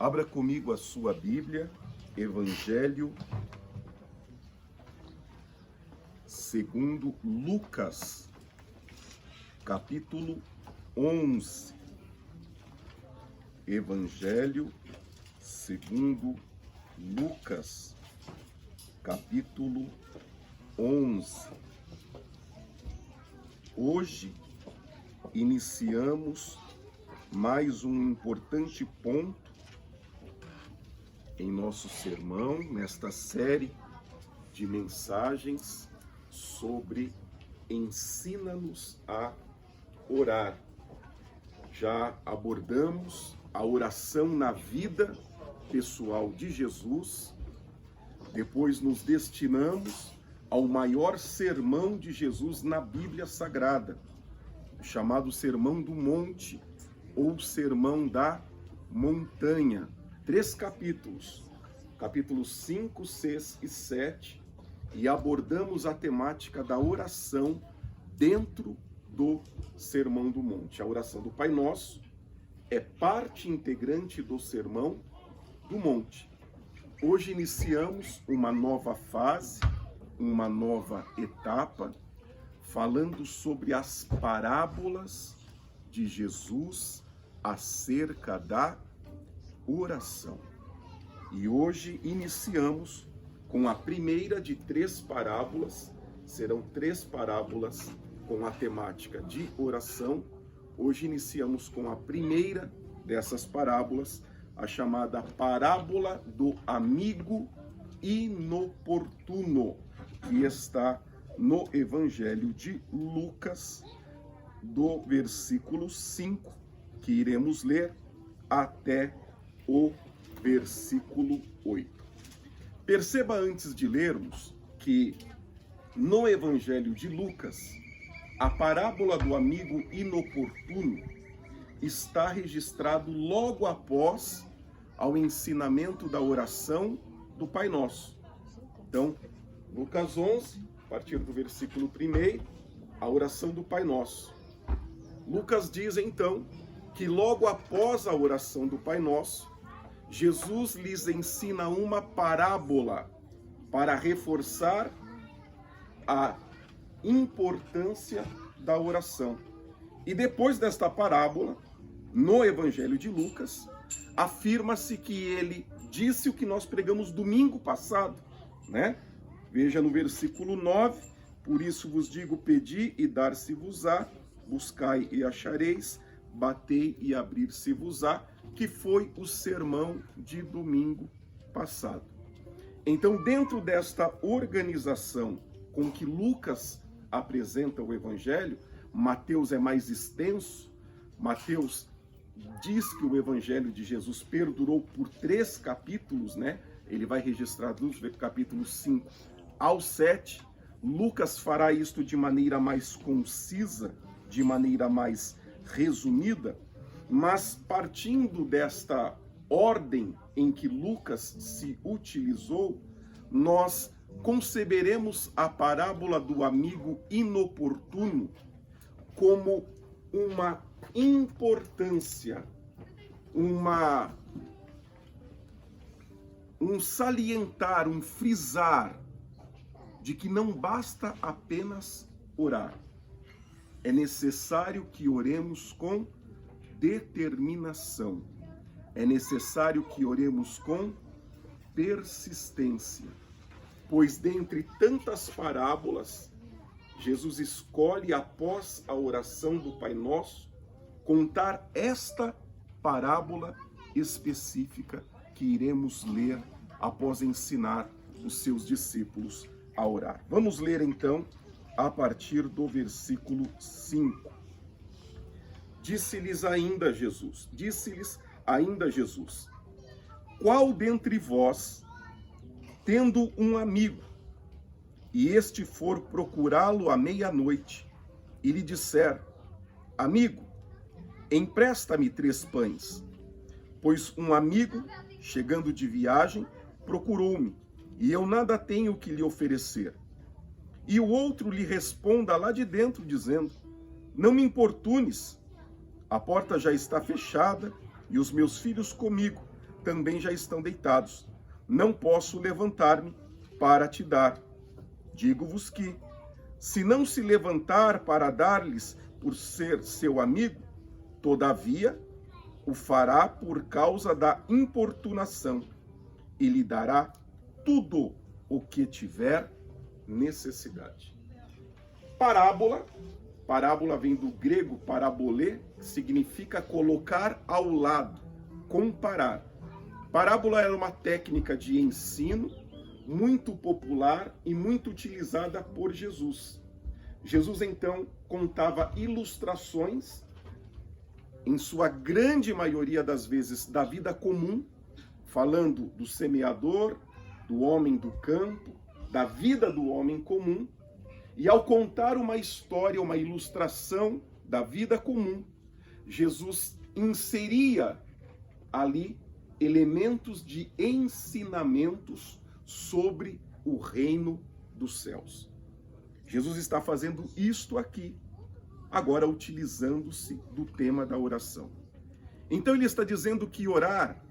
Abra comigo a sua Bíblia, Evangelho segundo Lucas, capítulo 11. Evangelho segundo Lucas, capítulo 11. Hoje iniciamos mais um importante ponto em nosso sermão, nesta série de mensagens sobre Ensina-nos a orar. Já abordamos a oração na vida pessoal de Jesus, depois nos destinamos ao maior sermão de Jesus na Bíblia Sagrada, chamado Sermão do Monte ou Sermão da Montanha. 3 capítulos, capítulos 5, 6 e 7, e abordamos a temática da oração dentro do Sermão do Monte. A oração do Pai Nosso é parte integrante do Sermão do Monte. Hoje iniciamos uma nova fase, uma nova etapa, falando sobre as parábolas de Jesus acerca da oração. E hoje iniciamos com a primeira de 3 parábolas. Serão 3 parábolas com a temática de oração. Hoje iniciamos com a primeira dessas parábolas, a chamada parábola do amigo inoportuno, que está no Evangelho de Lucas, do versículo 5, que iremos ler, até o versículo 8. Perceba antes de lermos que no Evangelho de Lucas, a parábola do amigo inoportuno está registrado logo após ao ensinamento da oração do Pai Nosso. Então, Lucas 11, a partir do versículo 1, a oração do Pai Nosso. Lucas diz então que logo após a oração do Pai Nosso, Jesus lhes ensina uma parábola para reforçar a importância da oração. E depois desta parábola, no Evangelho de Lucas, afirma-se que ele disse o que nós pregamos domingo passado, né? Veja no versículo 9, por isso vos digo, pedi e dar-se-vos-á, buscai e achareis, batei e abrir-se-vos-á, que foi o sermão de domingo passado. Então, dentro desta organização com que Lucas apresenta o Evangelho, Mateus é mais extenso. Mateus diz que o Evangelho de Jesus perdurou por 3 capítulos, né? Ele vai registrar dos capítulos 5 ao 7. Lucas fará isto de maneira mais concisa, de maneira mais resumida, mas partindo desta ordem em que Lucas se utilizou, nós conceberemos a parábola do amigo inoportuno como uma importância, um salientar, um frisar de que não basta apenas orar. É necessário que oremos com determinação. É necessário que oremos com persistência. Pois dentre tantas parábolas, Jesus escolhe, após a oração do Pai Nosso, contar esta parábola específica que iremos ler após ensinar os seus discípulos a orar. Vamos ler então a partir do versículo 5. Disse-lhes ainda Jesus, qual dentre vós, tendo um amigo, e este for procurá-lo à meia-noite, e lhe disser, amigo, empresta-me 3 pães, pois um amigo, chegando de viagem, procurou-me, e eu nada tenho que lhe oferecer. E o outro lhe responda lá de dentro, dizendo, não me importunes, a porta já está fechada e os meus filhos comigo, também já estão deitados. Não posso levantar-me para te dar. Digo-vos que, se não se levantar para dar-lhes por ser seu amigo, todavia o fará por causa da importunação e lhe dará tudo o que tiver necessidade. Parábola vem do grego parabolê, que significa colocar ao lado, comparar. Parábola era uma técnica de ensino muito popular e muito utilizada por Jesus. Jesus, então, contava ilustrações, em sua grande maioria das vezes, da vida comum, falando do semeador, do homem do campo, da vida do homem comum. E ao contar uma história, uma ilustração da vida comum, Jesus inseria ali elementos de ensinamentos sobre o reino dos céus. Jesus está fazendo isto aqui, agora utilizando-se do tema da oração. Então ele está dizendo que orar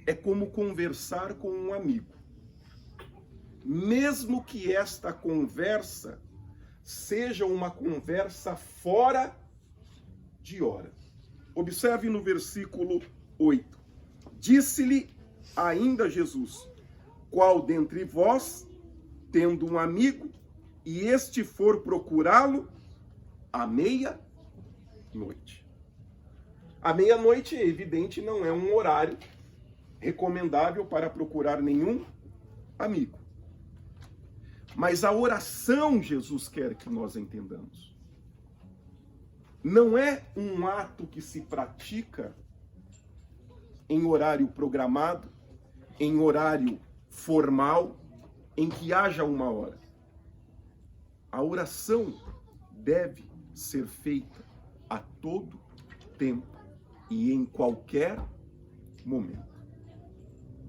é como conversar com um amigo. Mesmo que esta conversa seja uma conversa fora de hora. Observe no versículo 8. Disse-lhe ainda Jesus: qual dentre vós, tendo um amigo, e este for procurá-lo à meia-noite? A meia-noite, é evidente, não é um horário recomendável para procurar nenhum amigo. Mas a oração, Jesus quer que nós entendamos, não é um ato que se pratica em horário programado, em horário formal, em que haja uma hora. A oração deve ser feita a todo tempo e em qualquer momento.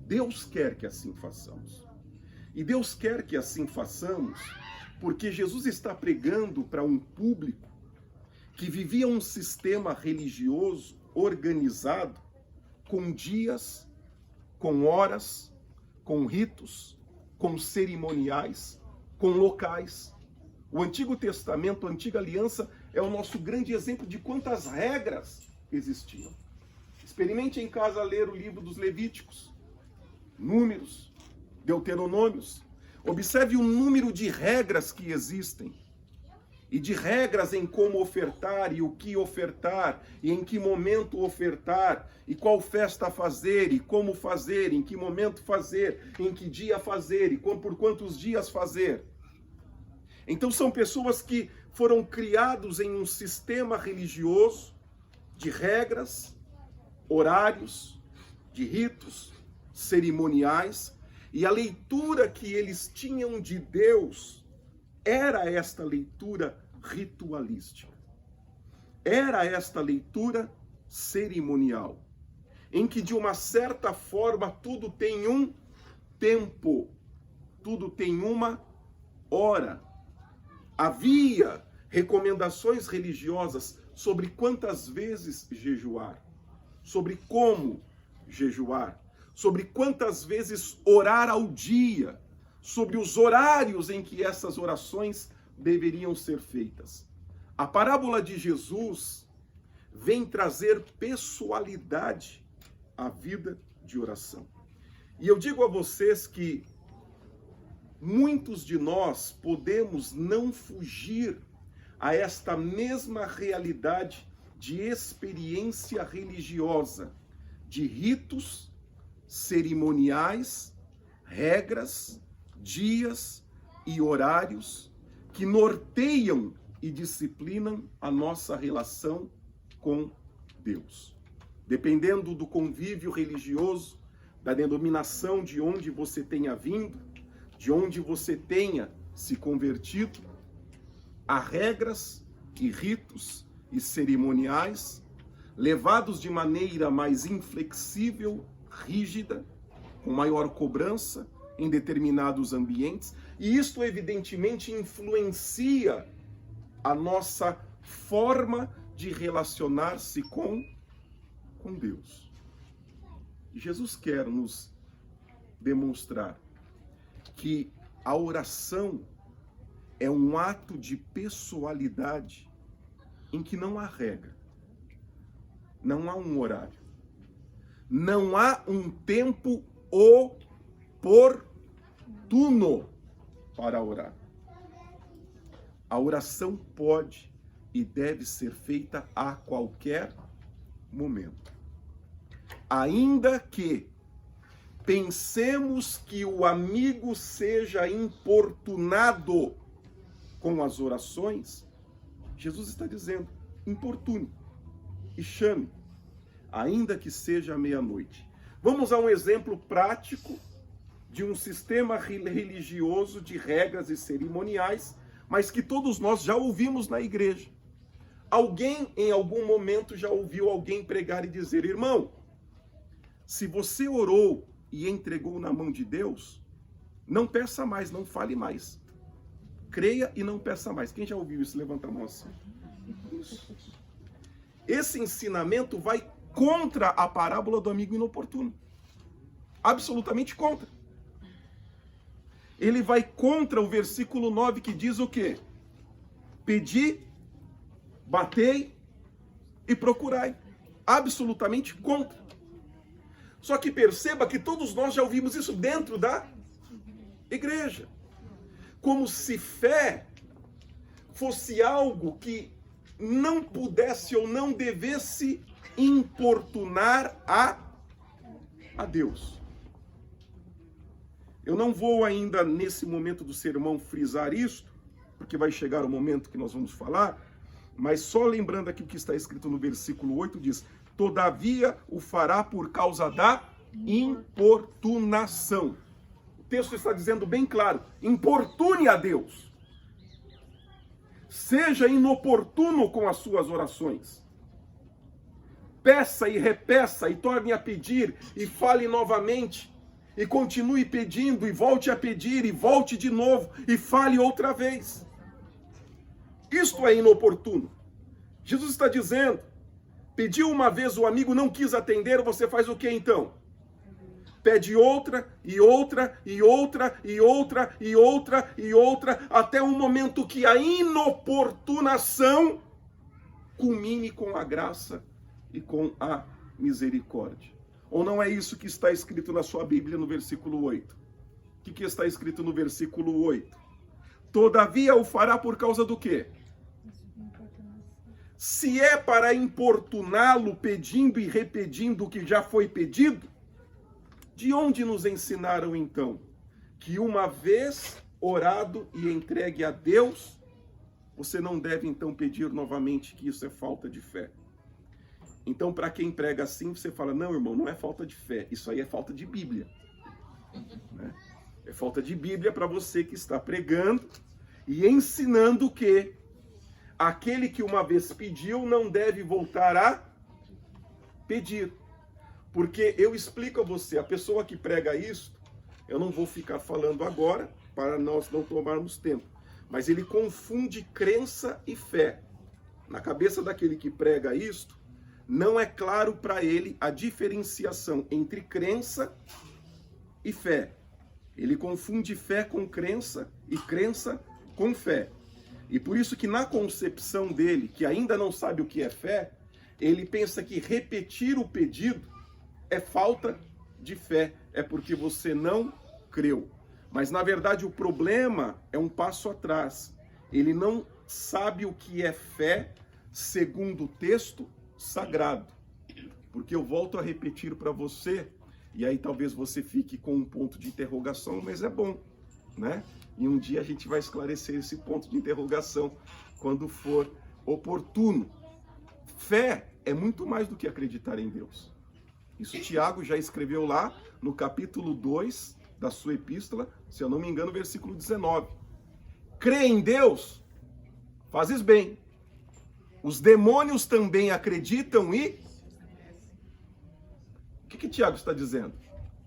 Deus quer que assim façamos. E Deus quer que assim façamos porque Jesus está pregando para um público que vivia um sistema religioso organizado com dias, com horas, com ritos, com cerimoniais, com locais. O Antigo Testamento, a Antiga Aliança, é o nosso grande exemplo de quantas regras existiam. Experimente em casa ler o livro dos Levíticos, Números, Deuteronômios. Observe o número de regras que existem. E de regras em como ofertar e o que ofertar, e em que momento ofertar, e qual festa fazer, e como fazer, em que momento fazer, em que dia fazer, e por quantos dias fazer. Então são pessoas que foram criados em um sistema religioso de regras, horários, de ritos, cerimoniais, e a leitura que eles tinham de Deus era esta leitura ritualística. Era esta leitura cerimonial, em que de uma certa forma tudo tem um tempo, tudo tem uma hora. Havia recomendações religiosas sobre quantas vezes jejuar, sobre como jejuar, sobre quantas vezes orar ao dia, sobre os horários em que essas orações deveriam ser feitas. A parábola de Jesus vem trazer pessoalidade à vida de oração. E eu digo a vocês que muitos de nós podemos não fugir a esta mesma realidade de experiência religiosa, de ritos cerimoniais, regras, dias e horários que norteiam e disciplinam a nossa relação com Deus. Dependendo do convívio religioso, da denominação de onde você tenha vindo, de onde você tenha se convertido, há regras e ritos e cerimoniais levados de maneira mais inflexível, rígida, com maior cobrança em determinados ambientes, e isto evidentemente influencia a nossa forma de relacionar-se com Deus. Jesus quer nos demonstrar que a oração é um ato de pessoalidade em que não há regra, não há um horário, não há um tempo oportuno para orar. A oração pode e deve ser feita a qualquer momento. Ainda que pensemos que o amigo seja importunado com as orações, Jesus está dizendo, importune e chame, ainda que seja meia-noite. Vamos a um exemplo prático de um sistema religioso de regras e cerimoniais, mas que todos nós já ouvimos na igreja. Alguém, em algum momento, já ouviu alguém pregar e dizer, irmão, se você orou e entregou na mão de Deus, não peça mais, não fale mais. Creia e não peça mais. Quem já ouviu isso? Levanta a mão assim. Isso. Esse ensinamento vai contra a parábola do amigo inoportuno. Absolutamente contra. Ele vai contra o versículo 9 que diz o quê? Pedi, batei e procurai. Absolutamente contra. Só que perceba que todos nós já ouvimos isso dentro da igreja. Como se fé fosse algo que não pudesse ou não devesse importunar a Deus. Eu não vou ainda, nesse momento do sermão, frisar isto, porque vai chegar o momento que nós vamos falar, mas só lembrando aqui o que está escrito no versículo 8, diz, todavia o fará por causa da importunação. O texto está dizendo bem claro, importune a Deus. Seja inoportuno com as suas orações. Peça e repeça e torne a pedir e fale novamente. E continue pedindo e volte a pedir e volte de novo e fale outra vez. Isto é inoportuno. Jesus está dizendo, pediu uma vez, o amigo não quis atender, você faz o que então? Pede outra, e outra, e outra, e outra, e outra, e outra, até um momento que a inoportunação culmine com a graça e com a misericórdia. Ou não é isso que está escrito na sua Bíblia no versículo 8? O que está escrito no versículo 8? Todavia o fará por causa do quê? Se é para importuná-lo pedindo e repetindo o que já foi pedido, de onde nos ensinaram então? Que uma vez orado e entregue a Deus, você não deve então pedir novamente, que isso é falta de fé. Então, para quem prega assim, você fala, não, irmão, não é falta de fé, isso aí é falta de Bíblia. Né? É falta de Bíblia para você que está pregando e ensinando que aquele que uma vez pediu não deve voltar a pedir. Porque eu explico a você, a pessoa que prega isso, eu não vou ficar falando agora, para nós não tomarmos tempo, mas ele confunde crença e fé. Na cabeça daquele que prega isto, não é claro para ele a diferenciação entre crença e fé. Ele confunde fé com crença e crença com fé. E por isso que na concepção dele, que ainda não sabe o que é fé, ele pensa que repetir o pedido é falta de fé, é porque você não creu. Mas na verdade o problema é um passo atrás. Ele não sabe o que é fé segundo o texto sagrado. Porque eu volto a repetir para você, e aí talvez você fique com um ponto de interrogação, mas é bom, né? E um dia a gente vai esclarecer esse ponto de interrogação quando for oportuno. Fé é muito mais do que acreditar em Deus. Isso Tiago já escreveu lá no capítulo 2 da sua epístola, se eu não me engano, versículo 19. Crê em Deus, fazes bem. Os demônios também acreditam e... O que Tiago está dizendo?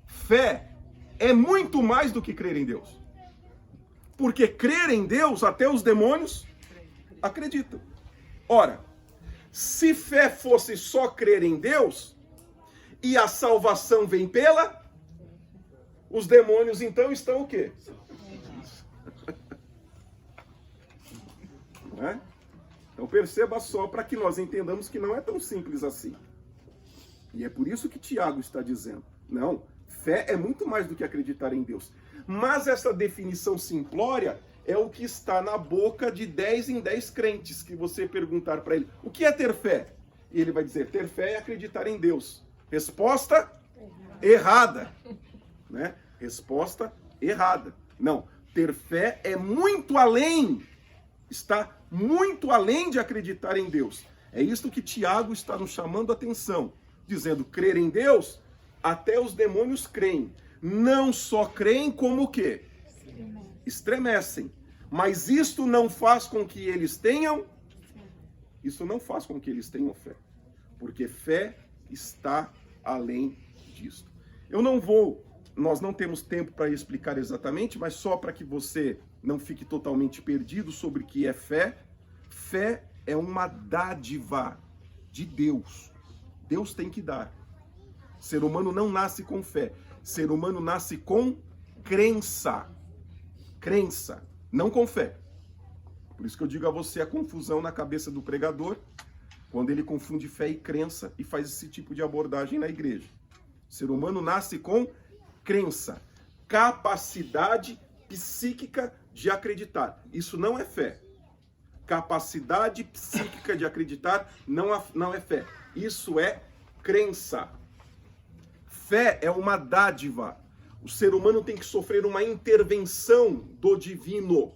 Fé é muito mais do que crer em Deus. Porque crer em Deus, até os demônios acreditam. Ora, se fé fosse só crer em Deus, E a salvação vem pela? Os demônios então estão o quê? Não é? Então perceba só para que nós entendamos que não é tão simples assim. E é por isso que Tiago está dizendo, não, fé é muito mais do que acreditar em Deus. Mas essa definição simplória é o que está na boca de 10 em 10 crentes, que você perguntar para ele, o que é ter fé? E ele vai dizer, ter fé é acreditar em Deus. Resposta errada. Né? Resposta errada. Não, ter fé é muito além, está muito além de acreditar em Deus. É isso que Tiago está nos chamando a atenção, dizendo, crer em Deus, até os demônios creem. Não só creem, como o quê? Estremecem. Mas isto não faz com que eles tenham? Isso não faz com que eles tenham fé. Porque fé está além disso. Nós não temos tempo para explicar exatamente, mas só para que você não fique totalmente perdido sobre o que é fé. Fé é uma dádiva de Deus. Deus tem que dar. Ser humano não nasce com fé. Ser humano nasce com crença. Crença, não com fé. Por isso que eu digo a você a confusão na cabeça do pregador, quando ele confunde fé e crença e faz esse tipo de abordagem na igreja. O ser humano nasce com crença, capacidade psíquica de acreditar. Isso não é fé. Capacidade psíquica de acreditar não é fé. Isso é crença. Fé é uma dádiva. O ser humano tem que sofrer uma intervenção do divino.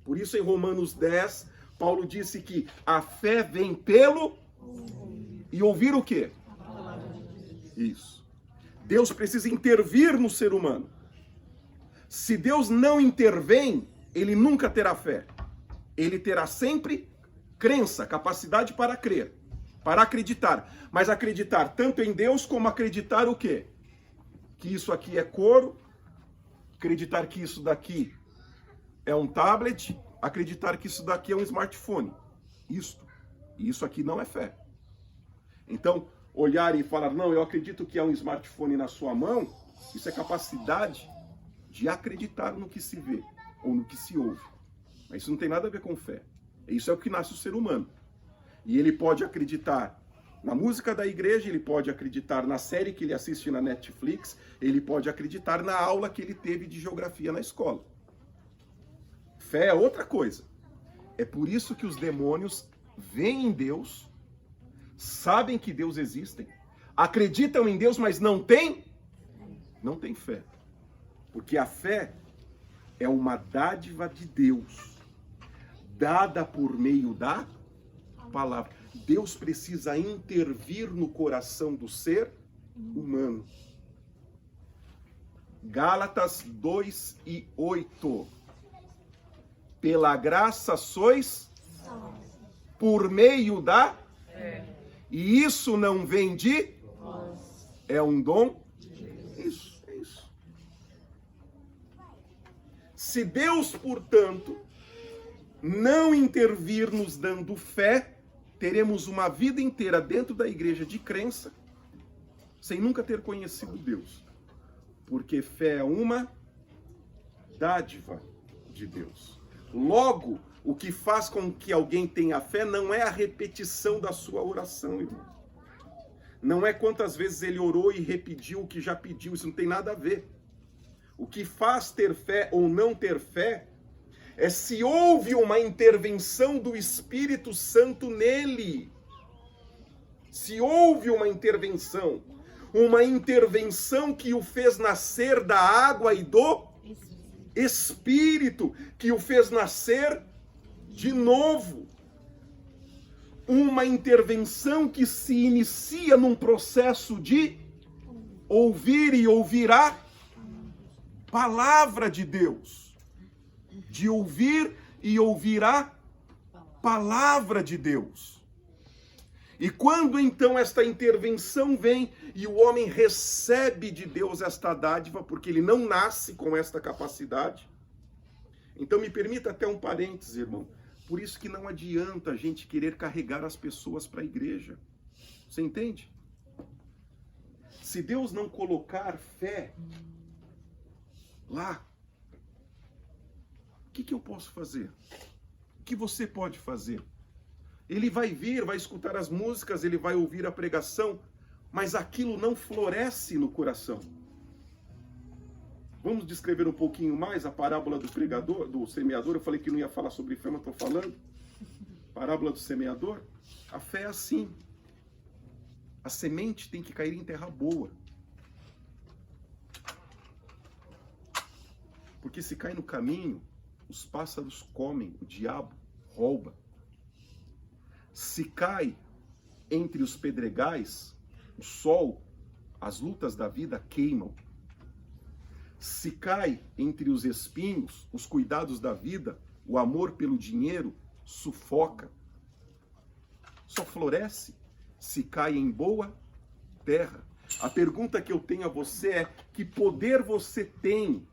Por isso, em Romanos 10, Paulo disse que a fé vem pelo... E ouvir o quê? Isso. Deus precisa intervir no ser humano. Se Deus não intervém, ele nunca terá fé. Ele terá sempre crença, capacidade para crer, para acreditar. Mas acreditar tanto em Deus como acreditar o quê? Que isso aqui é couro, acreditar que isso daqui é um tablet, acreditar que isso daqui é um smartphone. Isso aqui não é fé. Então, olhar e falar, não, eu acredito que é um smartphone na sua mão, isso é capacidade de acreditar no que se vê ou no que se ouve. Mas isso não tem nada a ver com fé. Isso é o que nasce o ser humano. E ele pode acreditar na música da igreja, ele pode acreditar na série que ele assiste na Netflix, ele pode acreditar na aula que ele teve de geografia na escola. Fé é outra coisa. É por isso que os demônios veem em Deus, sabem que Deus existe, acreditam em Deus, mas não têm fé. Porque a fé é uma dádiva de Deus, dada por meio da palavra. Deus precisa intervir no coração do ser humano. Gálatas 2:8. Pela graça sois por meio da fé. E isso não vem de nós. É um dom. Isso, é isso. Se Deus, portanto, não intervir nos dando fé, teremos uma vida inteira dentro da igreja de crença, sem nunca ter conhecido Deus. Porque fé é uma dádiva de Deus. Logo, o que faz com que alguém tenha fé não é a repetição da sua oração, irmão. Não é quantas vezes ele orou e repetiu o que já pediu, isso não tem nada a ver. O que faz ter fé ou não ter fé é se houve uma intervenção do Espírito Santo nele. Se houve uma intervenção que o fez nascer da água e do Espírito, que o fez nascer de novo. Uma intervenção que se inicia num processo de ouvir e ouvir a palavra de Deus. De ouvir e ouvir a palavra de Deus. E quando então esta intervenção vem e o homem recebe de Deus esta dádiva, porque ele não nasce com esta capacidade. Então me permita até um parênteses, irmão. Por isso que não adianta a gente querer carregar as pessoas para a igreja. Você entende? Se Deus não colocar fé lá, o que eu posso fazer? O que você pode fazer? Ele vai vir, vai escutar as músicas, ele vai ouvir a pregação, mas aquilo não floresce no coração. Vamos descrever um pouquinho mais a parábola do pregador, do semeador. Eu falei que não ia falar sobre fé, mas estou falando. Parábola do semeador. A fé é assim. A semente tem que cair em terra boa. Porque se cai no caminho, os pássaros comem, o diabo rouba. Se cai entre os pedregais, o sol, as lutas da vida queimam. Se cai entre os espinhos, os cuidados da vida, o amor pelo dinheiro sufoca. Só floresce se cai em boa terra. A pergunta que eu tenho a você é: que poder você tem?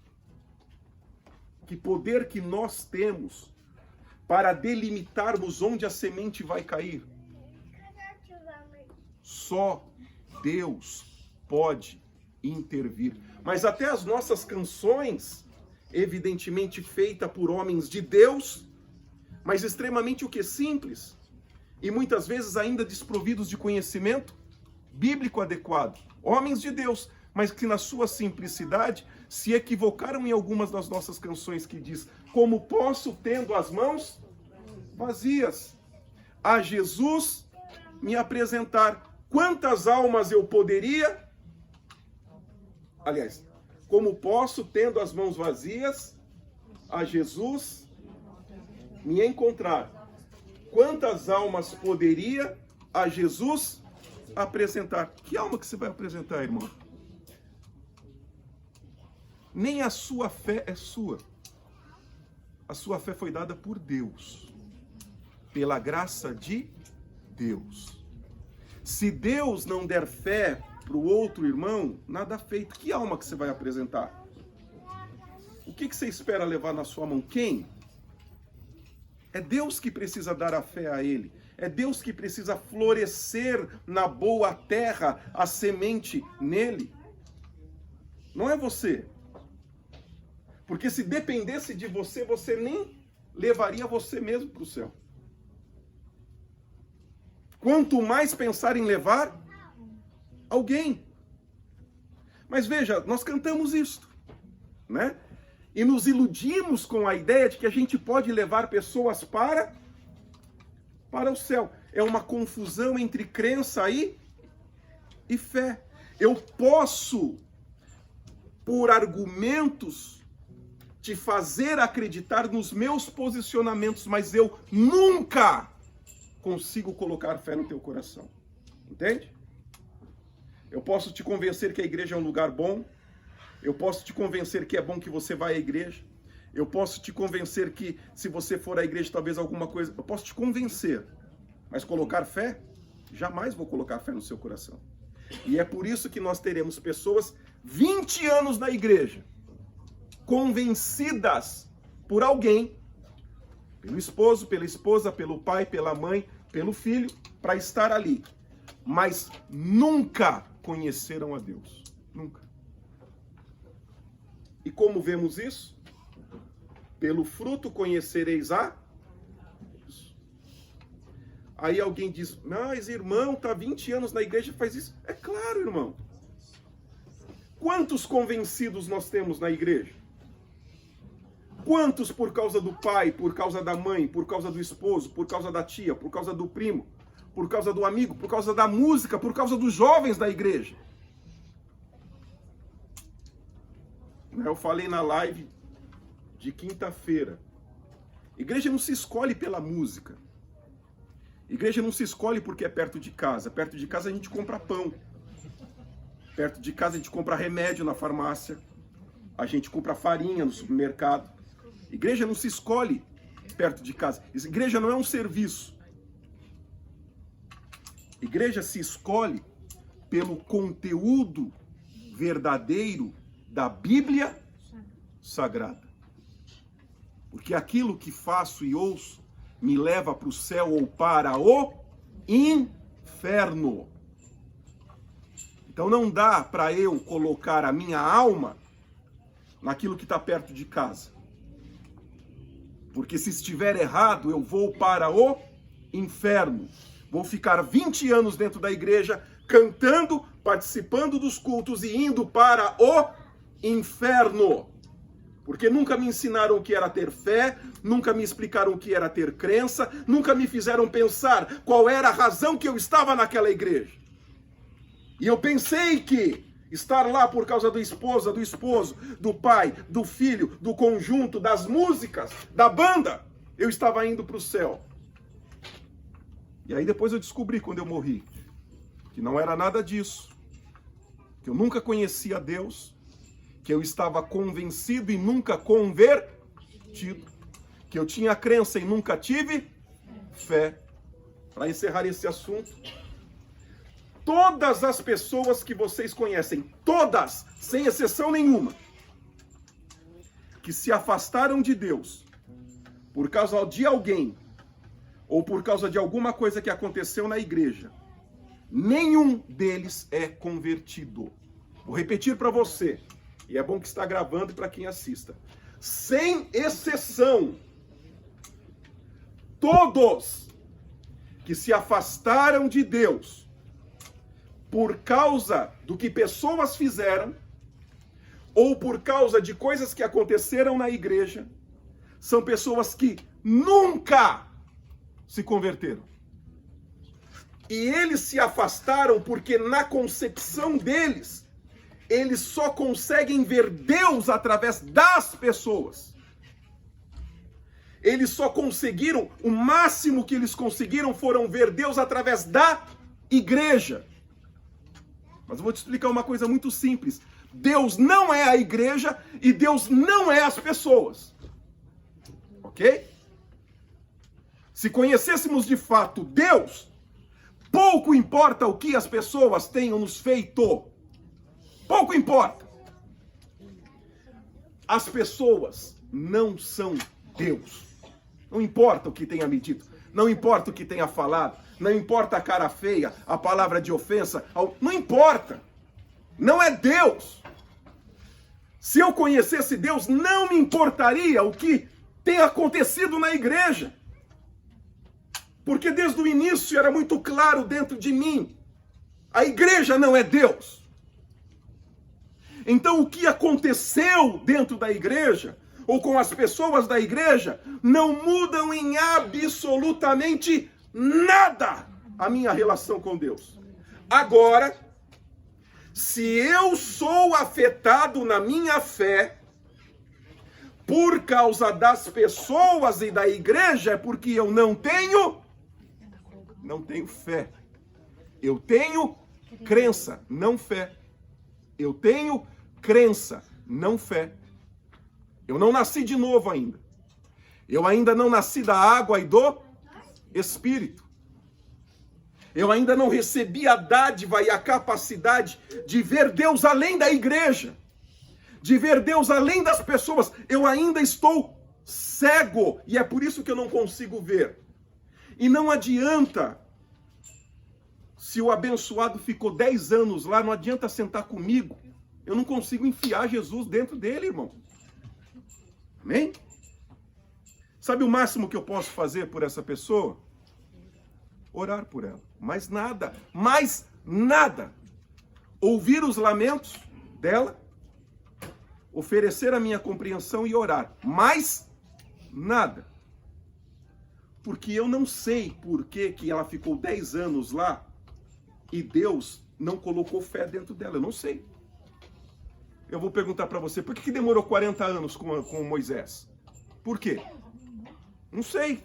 Que poder que nós temos para delimitarmos onde a semente vai cair? Só Deus pode intervir. Mas até as nossas canções, evidentemente feita por homens de Deus, mas extremamente o que? Simples. E muitas vezes ainda desprovidos de conhecimento bíblico adequado. Homens de Deus, mas que na sua simplicidade se equivocaram em algumas das nossas canções que diz: como posso, tendo as mãos vazias, a Jesus me apresentar? Quantas almas eu poderia... Aliás, como posso, tendo as mãos vazias, a Jesus me encontrar? Quantas almas poderia a Jesus apresentar? Que alma que você vai apresentar, irmão? Nem a sua fé é sua. A sua fé foi dada por Deus, pela graça de Deus. Se Deus não der fé para o outro irmão, nada feito. Que alma que você vai apresentar? O que você espera levar na sua mão? Quem? É Deus que precisa dar a fé a ele. É Deus que precisa florescer na boa terra a semente nele. Não é você. Porque se dependesse de você, você nem levaria você mesmo para o céu. Quanto mais pensar em levar alguém. Mas veja, nós cantamos isto, né? E nos iludimos com a ideia de que a gente pode levar pessoas para o céu. É uma confusão entre crença e fé. Eu posso, por argumentos, te fazer acreditar nos meus posicionamentos, mas eu nunca consigo colocar fé no teu coração. Entende? Eu posso te convencer que a igreja é um lugar bom. Eu posso te convencer que é bom que você vá à igreja. Eu posso te convencer que se você for à igreja talvez alguma coisa... Eu posso te convencer. Mas colocar fé? Jamais vou colocar fé no seu coração. E é por isso que nós teremos pessoas 20 anos na igreja, convencidas por alguém, pelo esposo, pela esposa, pelo pai, pela mãe, pelo filho, para estar ali. Mas nunca conheceram a Deus. Nunca. E como vemos isso? Pelo fruto conhecereis a Deus. Aí alguém diz: mas irmão, está 20 anos na igreja e faz isso. É claro, irmão. Quantos convencidos nós temos na igreja? Quantos por causa do pai, por causa da mãe, por causa do esposo, por causa da tia, por causa do primo, por causa do amigo, por causa da música, por causa dos jovens da igreja? Eu falei na live de quinta-feira. Igreja não se escolhe pela música. Igreja não se escolhe porque é perto de casa. Perto de casa a gente compra pão. Perto de casa a gente compra remédio na farmácia. A gente compra farinha no supermercado. Igreja não se escolhe perto de casa. Igreja não é um serviço. Igreja se escolhe pelo conteúdo verdadeiro da Bíblia Sagrada. Porque aquilo que faço e ouço me leva para o céu ou para o inferno. Então não dá para eu colocar a minha alma naquilo que está perto de casa. Porque se estiver errado, eu vou para o inferno. Vou ficar 20 anos dentro da igreja, cantando, participando dos cultos e indo para o inferno. Porque nunca me ensinaram o que era ter fé, nunca me explicaram o que era ter crença, nunca me fizeram pensar qual era a razão que eu estava naquela igreja. E eu pensei que estar lá por causa da esposa, do esposo, do pai, do filho, do conjunto, das músicas, da banda, eu estava indo para o céu. E aí depois eu descobri, quando eu morri, que não era nada disso. Que eu nunca conhecia Deus, que eu estava convencido e nunca convertido, que eu tinha crença e nunca tive fé. Para encerrar esse assunto, todas as pessoas que vocês conhecem, todas, sem exceção nenhuma, que se afastaram de Deus por causa de alguém ou por causa de alguma coisa que aconteceu na igreja, nenhum deles é convertido. Vou repetir para você, e é bom que está gravando para quem assista. Sem exceção, todos que se afastaram de Deus por causa do que pessoas fizeram, ou por causa de coisas que aconteceram na igreja, são pessoas que nunca se converteram. E eles se afastaram porque na concepção deles, eles só conseguem ver Deus através das pessoas. Eles só conseguiram, o máximo que eles conseguiram foram ver Deus através da igreja. Mas eu vou te explicar uma coisa muito simples. Deus não é a igreja e Deus não é as pessoas. Ok? Se conhecêssemos de fato Deus, pouco importa o que as pessoas tenham nos feito. Pouco importa. As pessoas não são Deus. Não importa o que tenha me dito. Não importa o que tenha falado. Não importa a cara feia, a palavra de ofensa. Não importa. Não é Deus. Se eu conhecesse Deus, não me importaria o que tem acontecido na igreja. Porque desde o início era muito claro dentro de mim. A igreja não é Deus. Então o que aconteceu dentro da igreja, ou com as pessoas da igreja, não mudam em absolutamente nada a minha relação com Deus. Agora, se eu sou afetado na minha fé, por causa das pessoas e da igreja, é porque eu não tenho fé. Eu tenho crença, não fé. Eu tenho crença, não fé. Eu não nasci de novo ainda. Eu ainda não nasci da água e do Espírito. Eu ainda não recebi a dádiva e a capacidade de ver Deus além da igreja. De ver Deus além das pessoas. Eu ainda estou cego. E é por isso que eu não consigo ver. E não adianta, se o abençoado ficou 10 anos lá, não adianta sentar comigo. Eu não consigo enfiar Jesus dentro dele, irmão. Amém? Sabe o máximo que eu posso fazer por essa pessoa? Orar por ela. Mais nada. Mais nada. Ouvir os lamentos dela, oferecer a minha compreensão e orar. Mais nada. Porque eu não sei por que ela ficou 10 anos lá e Deus não colocou fé dentro dela. Eu não sei. Eu vou perguntar para você, por que demorou 40 anos com Moisés? Por quê? Não sei.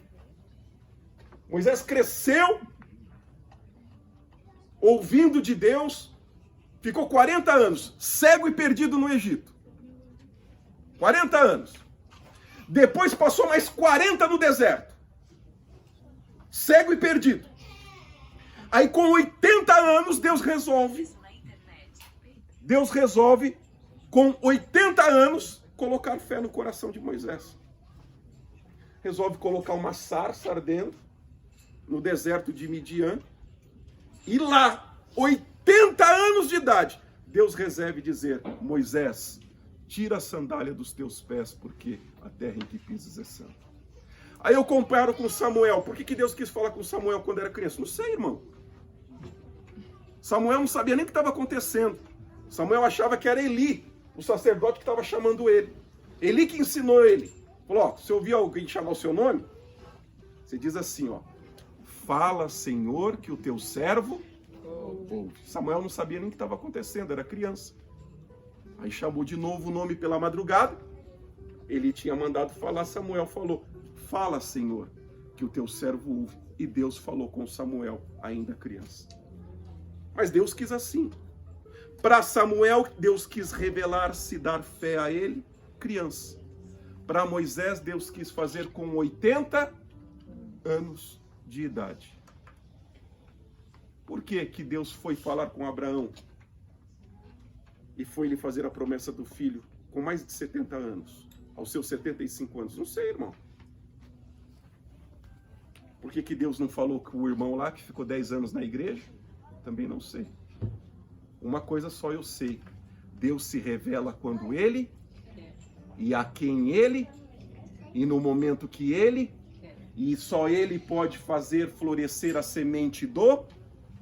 Moisés cresceu ouvindo de Deus, ficou 40 anos, cego e perdido no Egito. 40 anos. Depois passou mais 40 no deserto, cego e perdido. Aí com 80 anos Deus resolve, com 80 anos, colocar fé no coração de Moisés. Resolve colocar uma sarça ardendo no deserto de Midian. E lá, 80 80 anos de idade, Deus reserve dizer: Moisés, tira a sandália dos teus pés, porque a terra em que pisas é santa. Aí eu comparo com Samuel. Por que Deus quis falar com Samuel quando era criança? Não sei, irmão. Samuel não sabia nem o que estava acontecendo. Samuel achava que era Eli, o sacerdote que estava chamando ele. Eli que ensinou ele. Falou: ó, se ouvir alguém chamar o seu nome, você diz assim, ó: fala, Senhor, que o teu servo ouve. Samuel não sabia nem o que estava acontecendo, era criança. Aí chamou de novo o nome pela madrugada. Ele tinha mandado falar, Samuel falou: fala, Senhor, que o teu servo ouve. E Deus falou com Samuel, ainda criança. Mas Deus quis assim. Para Samuel, Deus quis revelar-se, dar fé a ele, criança. Para Moisés, Deus quis fazer com 80 anos de idade. Por que que Deus foi falar com Abraão e foi lhe fazer a promessa do filho com mais de 70 anos, aos seus 75 anos? Não sei, irmão. Por que que Deus não falou com o irmão lá que ficou 10 anos na igreja? Também não sei. Uma coisa só eu sei: Deus se revela quando Ele, e a quem Ele, e no momento que Ele, e só Ele pode fazer florescer a semente do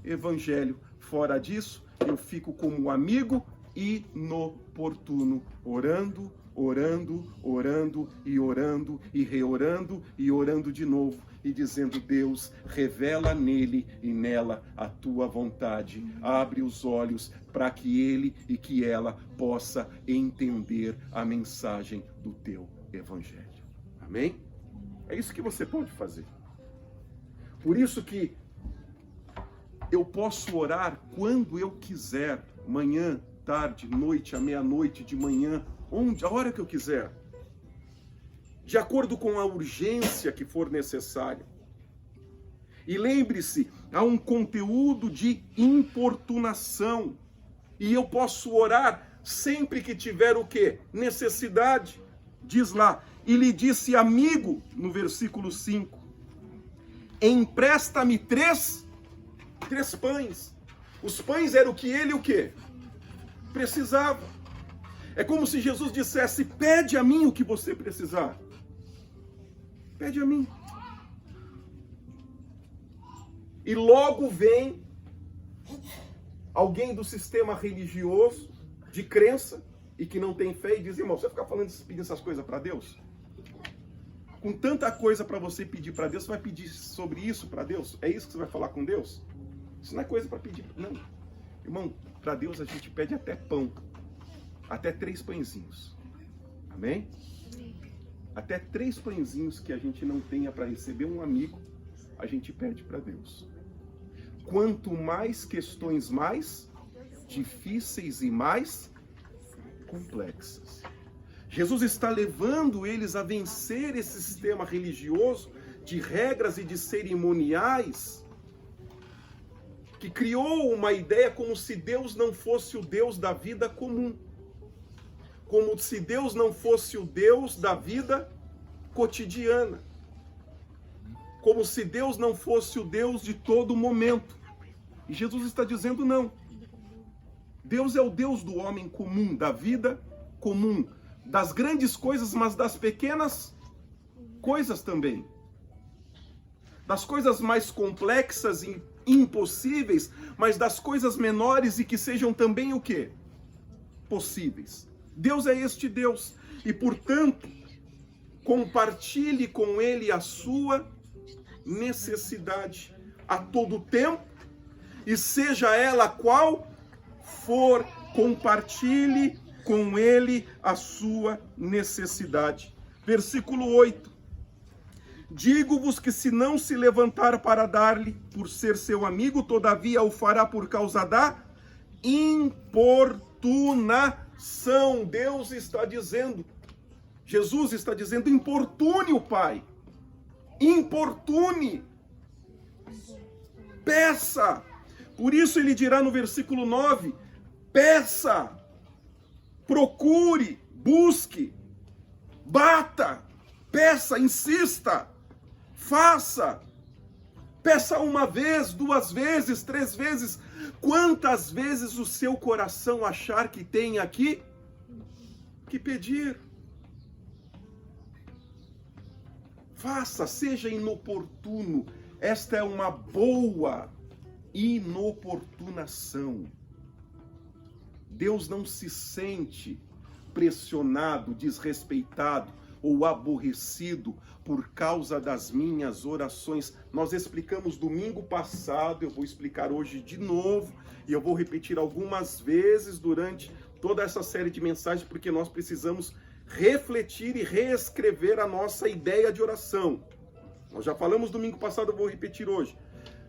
Evangelho. Fora disso, eu fico como amigo inoportuno, orando, orando, orando e orando e reorando e orando de novo e dizendo: Deus, revela nele e nela a tua vontade, abre os olhos para que ele e que ela possa entender a mensagem do teu evangelho. Amém? É isso que você pode fazer. Por isso que eu posso orar quando eu quiser, manhã, tarde, noite, à meia-noite, de manhã, onde, a hora que eu quiser, de acordo com a urgência que for necessária. E lembre-se, há um conteúdo de importunação, e eu posso orar sempre que tiver o quê? Necessidade. Diz lá: e lhe disse amigo, no versículo 5, empresta-me três pães. Os pães eram o que ele o quê? Precisava. É como se Jesus dissesse: pede a mim o que você precisar. Pede a mim. E logo vem alguém do sistema religioso, de crença, e que não tem fé, e diz: irmão, você vai ficar pedindo essas coisas para Deus? Com tanta coisa para você pedir para Deus, você vai pedir sobre isso para Deus? É isso que você vai falar com Deus? Isso não é coisa para pedir, não. Irmão, para Deus a gente pede até pão. Até 3 pãezinhos. Amém? Até 3 pãezinhos que a gente não tenha para receber um amigo, a gente pede para Deus. Quanto mais questões, mais difíceis e mais complexas. Jesus está levando eles a vencer esse sistema religioso de regras e de cerimoniais que criou uma ideia como se Deus não fosse o Deus da vida comum. Como se Deus não fosse o Deus da vida cotidiana. Como se Deus não fosse o Deus de todo momento. E Jesus está dizendo: não. Deus é o Deus do homem comum, da vida comum, das grandes coisas, mas das pequenas coisas também. Das coisas mais complexas e impossíveis, mas das coisas menores e que sejam também o quê? Possíveis. Deus é este Deus. E, portanto, compartilhe com Ele a sua necessidade a todo tempo, e seja ela qual for, compartilhe com Ele a sua necessidade. Versículo 8. Digo-vos que se não se levantar para dar-lhe, por ser seu amigo, todavia o fará por causa da importunação. Deus está dizendo, Jesus está dizendo: importune o Pai. Importune. Peça. Por isso ele dirá no versículo 9: peça, procure, busque, bata, peça, insista, faça, Peça uma vez, 2 vezes, 3 vezes. Quantas vezes o seu coração achar que tem aqui que pedir. Faça, seja inoportuno. Esta é uma boa inoportunação. Deus não se sente pressionado, desrespeitado ou aborrecido por causa das minhas orações. Nós explicamos domingo passado, eu vou explicar hoje de novo, e eu vou repetir algumas vezes durante toda essa série de mensagens, porque nós precisamos refletir e reescrever a nossa ideia de oração. Nós já falamos domingo passado, eu vou repetir hoje.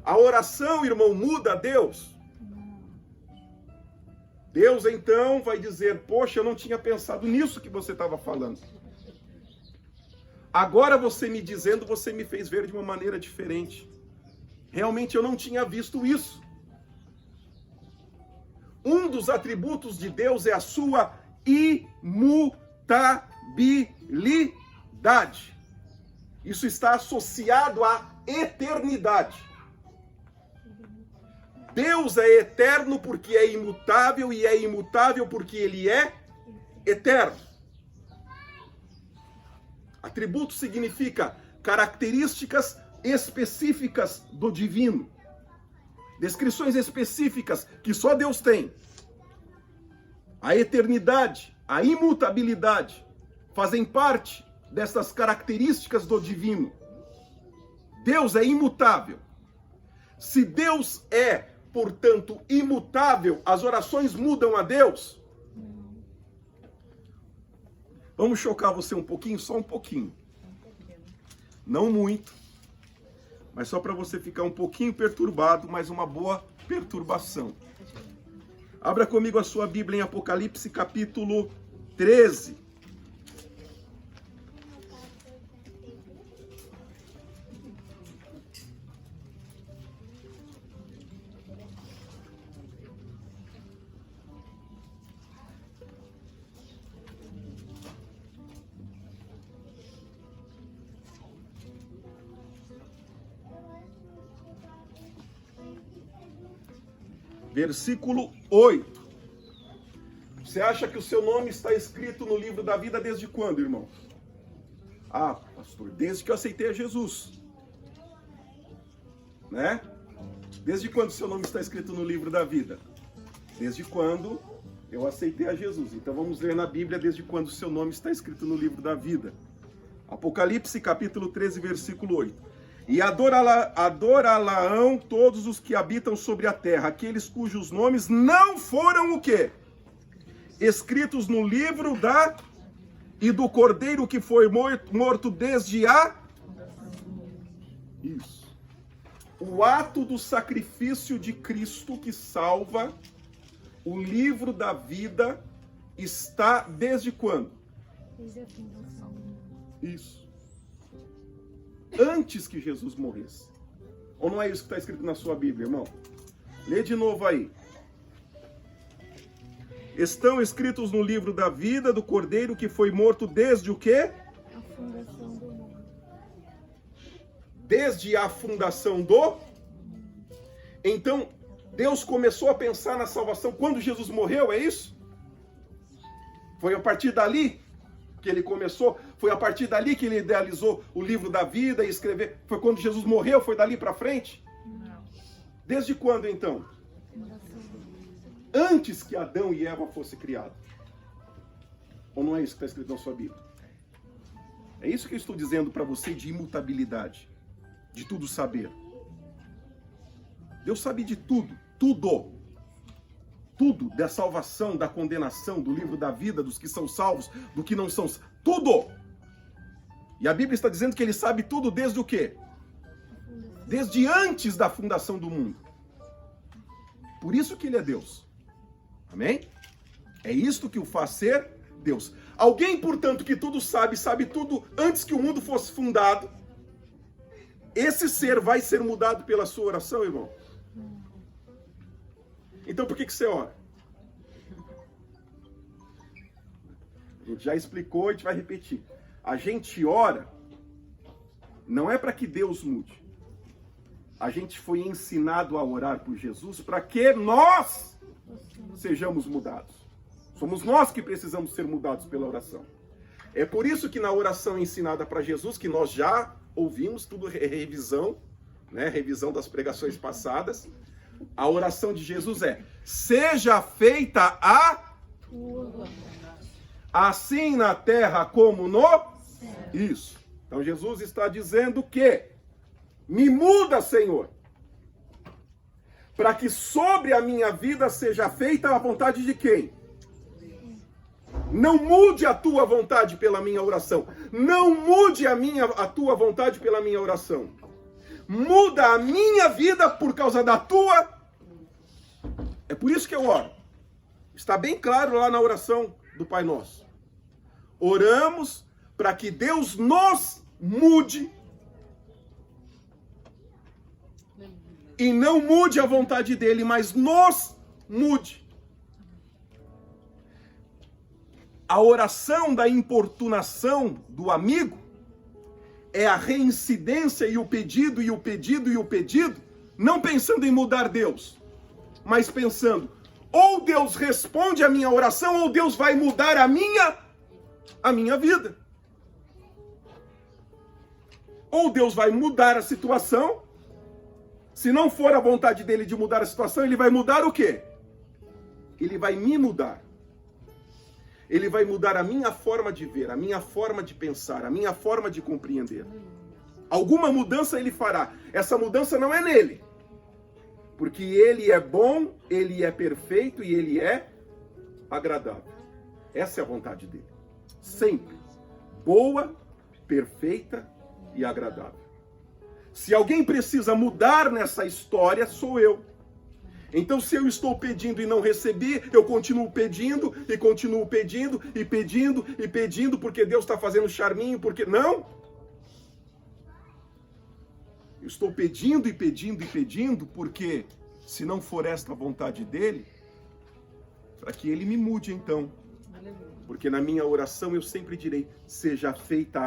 A oração, irmão, muda a Deus. Deus então vai dizer, poxa, eu não tinha pensado nisso que você estava falando. Agora você me dizendo, você me fez ver de uma maneira diferente. Realmente eu não tinha visto isso. Um dos atributos de Deus é a sua imutabilidade. Isso está associado à eternidade. Deus é eterno porque é imutável e é imutável porque ele é eterno. Atributo significa características específicas do divino. Descrições específicas que só Deus tem. A eternidade, a imutabilidade fazem parte dessas características do divino. Deus é imutável. Se Deus é, portanto, imutável, as orações mudam a Deus? Vamos chocar você um pouquinho, só um pouquinho. Não muito, mas só para você ficar um pouquinho perturbado, mas uma boa perturbação. Abra comigo a sua Bíblia em Apocalipse capítulo 13. Versículo 8. Você acha que o seu nome está escrito no livro da vida desde quando, irmão? Ah, pastor, desde que eu aceitei a Jesus. Né? Desde quando o seu nome está escrito no livro da vida? Desde quando eu aceitei a Jesus. Então vamos ler na Bíblia desde quando o seu nome está escrito no livro da vida. Apocalipse capítulo 13, versículo 8. E adorá-la-ão todos os que habitam sobre a terra, aqueles cujos nomes não foram o quê? Escritos no livro e do Cordeiro que foi morto desde a... Isso. O ato do sacrifício de Cristo que salva, o livro da vida, está desde quando? Desde a fundação. Isso. Antes que Jesus morresse. Ou não é isso que está escrito na sua Bíblia, irmão? Lê de novo aí. Estão escritos no livro da vida do Cordeiro que foi morto desde o quê? A fundação do mundo. Desde a fundação do... Então, Deus começou a pensar na salvação quando Jesus morreu, é isso? Foi a partir dali que ele começou? Foi a partir dali que ele idealizou o livro da vida e escrever? Foi quando Jesus morreu? Foi dali para frente? Não. Desde quando então? Fundação do mundo. Antes que Adão e Eva fossem criados. Ou não é isso que está escrito na sua Bíblia? É isso que eu estou dizendo para você de imutabilidade, de tudo saber. Deus sabe de tudo, tudo. Tudo, da salvação, da condenação, do livro da vida, dos que são salvos, do que não são, tudo. E a Bíblia está dizendo que ele sabe tudo desde o quê? Desde antes da fundação do mundo. Por isso que ele é Deus. Amém? É isto que o faz ser Deus. Alguém, portanto, que tudo sabe, sabe tudo antes que o mundo fosse fundado, esse ser vai ser mudado pela sua oração, irmão? Então por que você ora? A gente já explicou e a gente vai repetir. A gente ora não é para que Deus mude. A gente foi ensinado a orar por Jesus para que nós sejamos mudados. Somos nós que precisamos ser mudados pela oração. É por isso que na oração ensinada para Jesus, que nós já ouvimos, tudo revisão, né? Revisão das pregações passadas, a oração de Jesus é: seja feita a assim na terra como no isso. Então Jesus está dizendo que me muda, Senhor, para que sobre a minha vida seja feita a vontade de quem? Não mude a tua vontade pela minha oração. Não mude a tua vontade pela minha oração. Muda a minha vida por causa da tua. É por isso que eu oro. Está bem claro lá na oração do Pai Nosso. Oramos para que Deus nos mude e não mude a vontade dele, mas nos mude. A oração da importunação do amigo é a reincidência e o pedido, e o pedido, e o pedido, não pensando em mudar Deus, mas pensando, ou Deus responde a minha oração, ou Deus vai mudar a minha vida. Ou Deus vai mudar a situação. Se não for a vontade dele de mudar a situação, ele vai mudar o quê? Ele vai me mudar. Ele vai mudar a minha forma de ver, a minha forma de pensar, a minha forma de compreender. Alguma mudança ele fará. Essa mudança não é nele. Porque ele é bom, ele é perfeito e ele é agradável. Essa é a vontade dele. Sempre. Boa, perfeita e agradável. Se alguém precisa mudar nessa história, sou eu. Então, se eu estou pedindo e não recebi, eu continuo pedindo, e continuo pedindo, e pedindo, e pedindo, porque Deus está fazendo charminho, porque... Não! Eu estou pedindo e pedindo e pedindo, porque se não for esta a vontade dele, para que ele me mude então. Porque na minha oração eu sempre direi, seja feita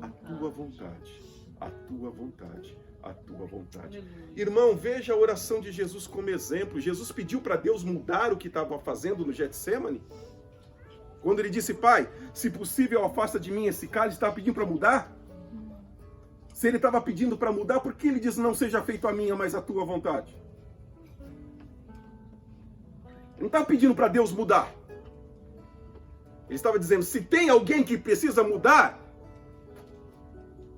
a tua vontade. A tua vontade, a tua vontade. Irmão, veja a oração de Jesus como exemplo. Jesus pediu para Deus mudar o que estava fazendo no Getsemane. Quando ele disse, Pai, se possível afasta de mim esse cálice, estava pedindo para mudar? Se ele estava pedindo para mudar, por que ele diz, não seja feito a minha, mas a tua vontade? Ele não estava pedindo para Deus mudar. Ele estava dizendo, se tem alguém que precisa mudar,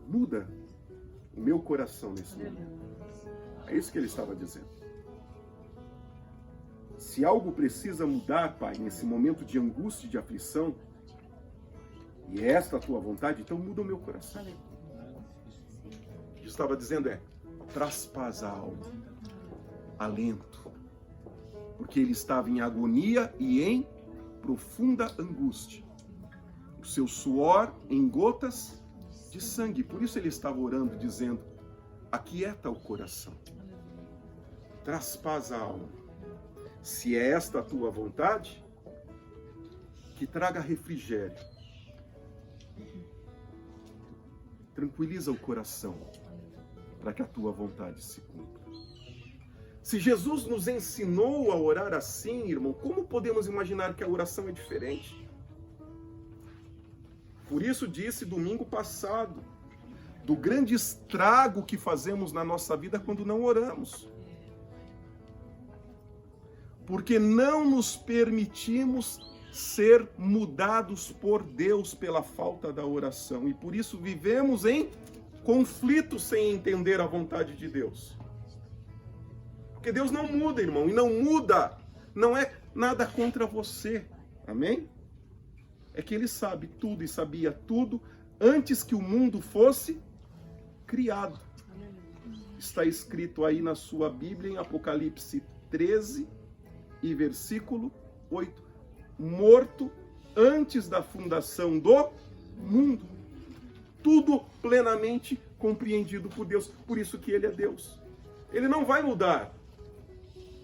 muda o meu coração nesse momento. É isso que ele estava dizendo. Se algo precisa mudar, Pai, nesse momento de angústia e de aflição, e é esta a tua vontade, então muda o meu coração. O que estava dizendo é, traz paz à alma, alento, porque ele estava em agonia e em profunda angústia. O seu suor em gotas de sangue. Por isso ele estava orando, dizendo, aquieta o coração, traz paz à alma. Se é esta a tua vontade, que traga refrigério. Tranquiliza o coração, para que a tua vontade se cumpra. Se Jesus nos ensinou a orar assim, irmão, como podemos imaginar que a oração é diferente? Por isso disse domingo passado, do grande estrago que fazemos na nossa vida quando não oramos. Porque não nos permitimos ser mudados por Deus pela falta da oração. E por isso vivemos em conflito sem entender a vontade de Deus. Porque Deus não muda, irmão, e não muda, não é nada contra você. Amém? É que ele sabe tudo e sabia tudo antes que o mundo fosse criado. Está escrito aí na sua Bíblia, em Apocalipse 13 e versículo 8. Morto antes da fundação do mundo. Tudo plenamente compreendido por Deus. Por isso que ele é Deus. Ele não vai mudar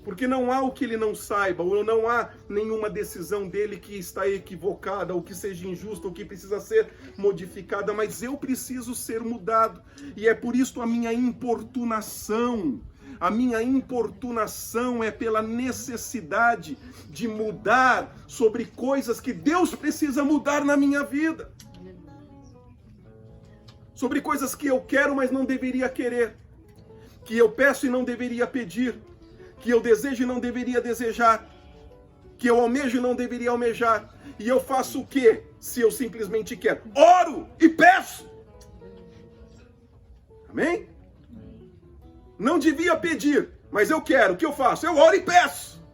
Porque não há o que ele não saiba, ou não há nenhuma decisão dele que está equivocada, ou que seja injusta, ou que precisa ser modificada, mas eu preciso ser mudado. E é por isso a minha importunação. A minha importunação é pela necessidade de mudar sobre coisas que Deus precisa mudar na minha vida. Sobre coisas que eu quero, mas não deveria querer. Que eu peço e não deveria pedir. Que eu desejo e não deveria desejar. Que eu almejo e não deveria almejar. E eu faço o quê? Se eu simplesmente quero? Oro e peço. Amém? Não devia pedir, mas eu quero. O que eu faço? Eu oro e peço.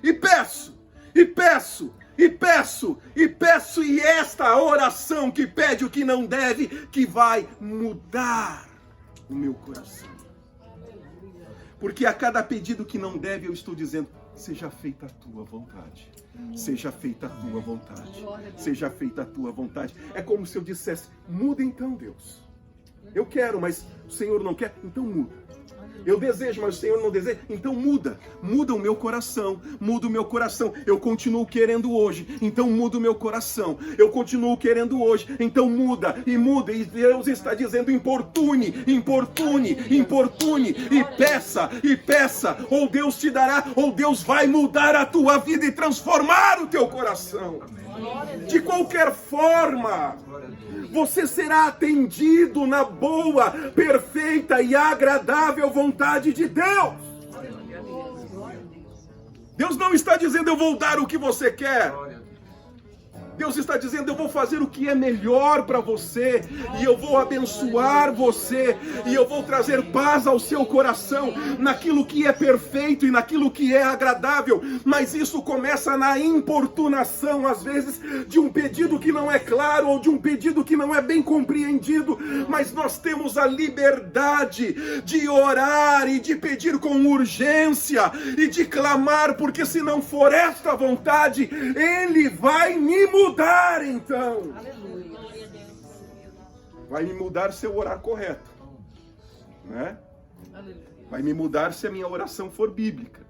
E peço. E peço. E peço. E peço. E esta oração que pede o que não deve, que vai mudar o meu coração. Porque a cada pedido que não deve, eu estou dizendo, seja feita a tua vontade. Seja feita a tua vontade. Seja feita a tua vontade. É como se eu dissesse, muda então, Deus. Eu quero, mas o Senhor não quer, então muda. Eu desejo, mas o Senhor não deseja, então muda. Muda o meu coração, muda o meu coração. Eu continuo querendo hoje, então muda o meu coração. Eu continuo querendo hoje, então muda. E muda, e Deus está dizendo, importune, importune, importune. E peça, ou Deus te dará, ou Deus vai mudar a tua vida e transformar o teu coração. De qualquer forma, você será atendido na boa, perfeita e agradável vontade de Deus. Deus não está dizendo, eu vou dar o que você quer. Deus está dizendo, eu vou fazer o que é melhor para você, e eu vou abençoar você, e eu vou trazer paz ao seu coração, naquilo que é perfeito e naquilo que é agradável. Mas isso começa na importunação, às vezes, de um pedido que não é claro, ou de um pedido que não é bem compreendido, mas nós temos a liberdade de orar e de pedir com urgência, e de clamar, porque se não for esta vontade, Ele vai me mudar então. Vai me mudar se eu orar correto, né? Vai me mudar se a minha oração for bíblica.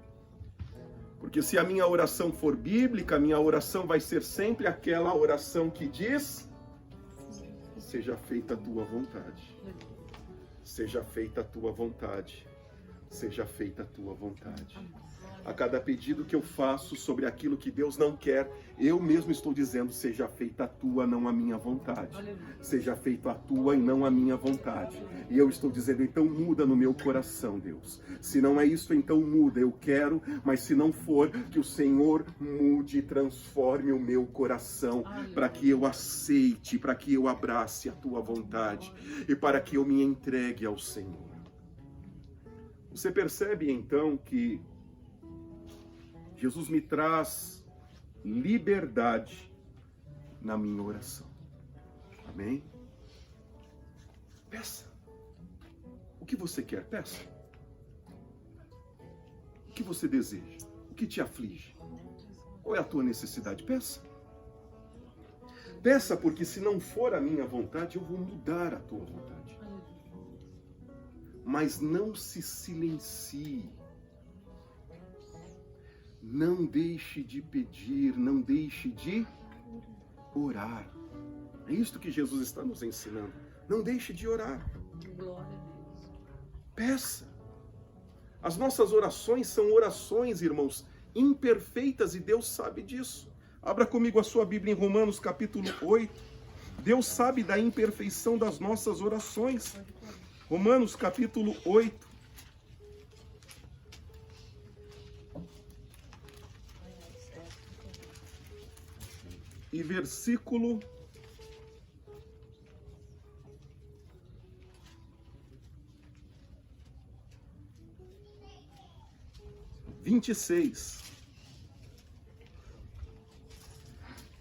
Porque se a minha oração for bíblica, a minha oração vai ser sempre aquela oração que diz: seja feita a tua vontade. Seja feita a tua vontade. Seja feita a tua vontade. A cada pedido que eu faço sobre aquilo que Deus não quer, eu mesmo estou dizendo, seja feita a tua, não a minha vontade. Seja feita a tua e não a minha vontade. E eu estou dizendo, então muda no meu coração, Deus. Se não é isso, então muda. Eu quero, mas se não for, que o Senhor mude e transforme o meu coração, para que eu aceite, para que eu abrace a tua vontade e para que eu me entregue ao Senhor. Você percebe então que Jesus me traz liberdade na minha oração. Amém? Peça. O que você quer? Peça. O que você deseja? O que te aflige? Qual é a tua necessidade? Peça. Peça, porque se não for a minha vontade, eu vou mudar a tua vontade. Mas não se silencie. Não deixe de pedir, não deixe de orar. É isto que Jesus está nos ensinando. Não deixe de orar. Peça. As nossas orações são orações, irmãos, imperfeitas, e Deus sabe disso. Abra comigo a sua Bíblia em Romanos capítulo 8. Deus sabe da imperfeição das nossas orações. Romanos capítulo 8. E versículo 26.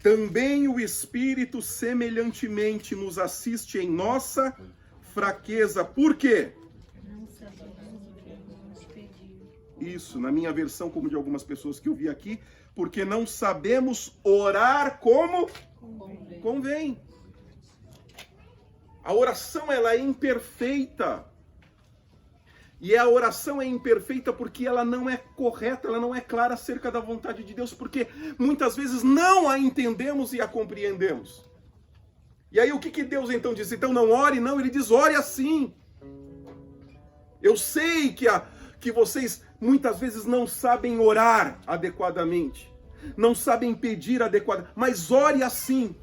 Também o Espírito semelhantemente nos assiste em nossa fraqueza. Por quê? Isso, na minha versão, como de algumas pessoas que eu vi aqui, porque não sabemos orar como convém. A oração, ela é imperfeita. E a oração é imperfeita porque ela não é correta, ela não é clara acerca da vontade de Deus, porque muitas vezes não a entendemos e a compreendemos. E aí o que Deus então diz? Então não ore, não, ele diz, ore assim. Eu sei que vocês muitas vezes não sabem orar adequadamente, não sabem pedir adequadamente, mas ore assim.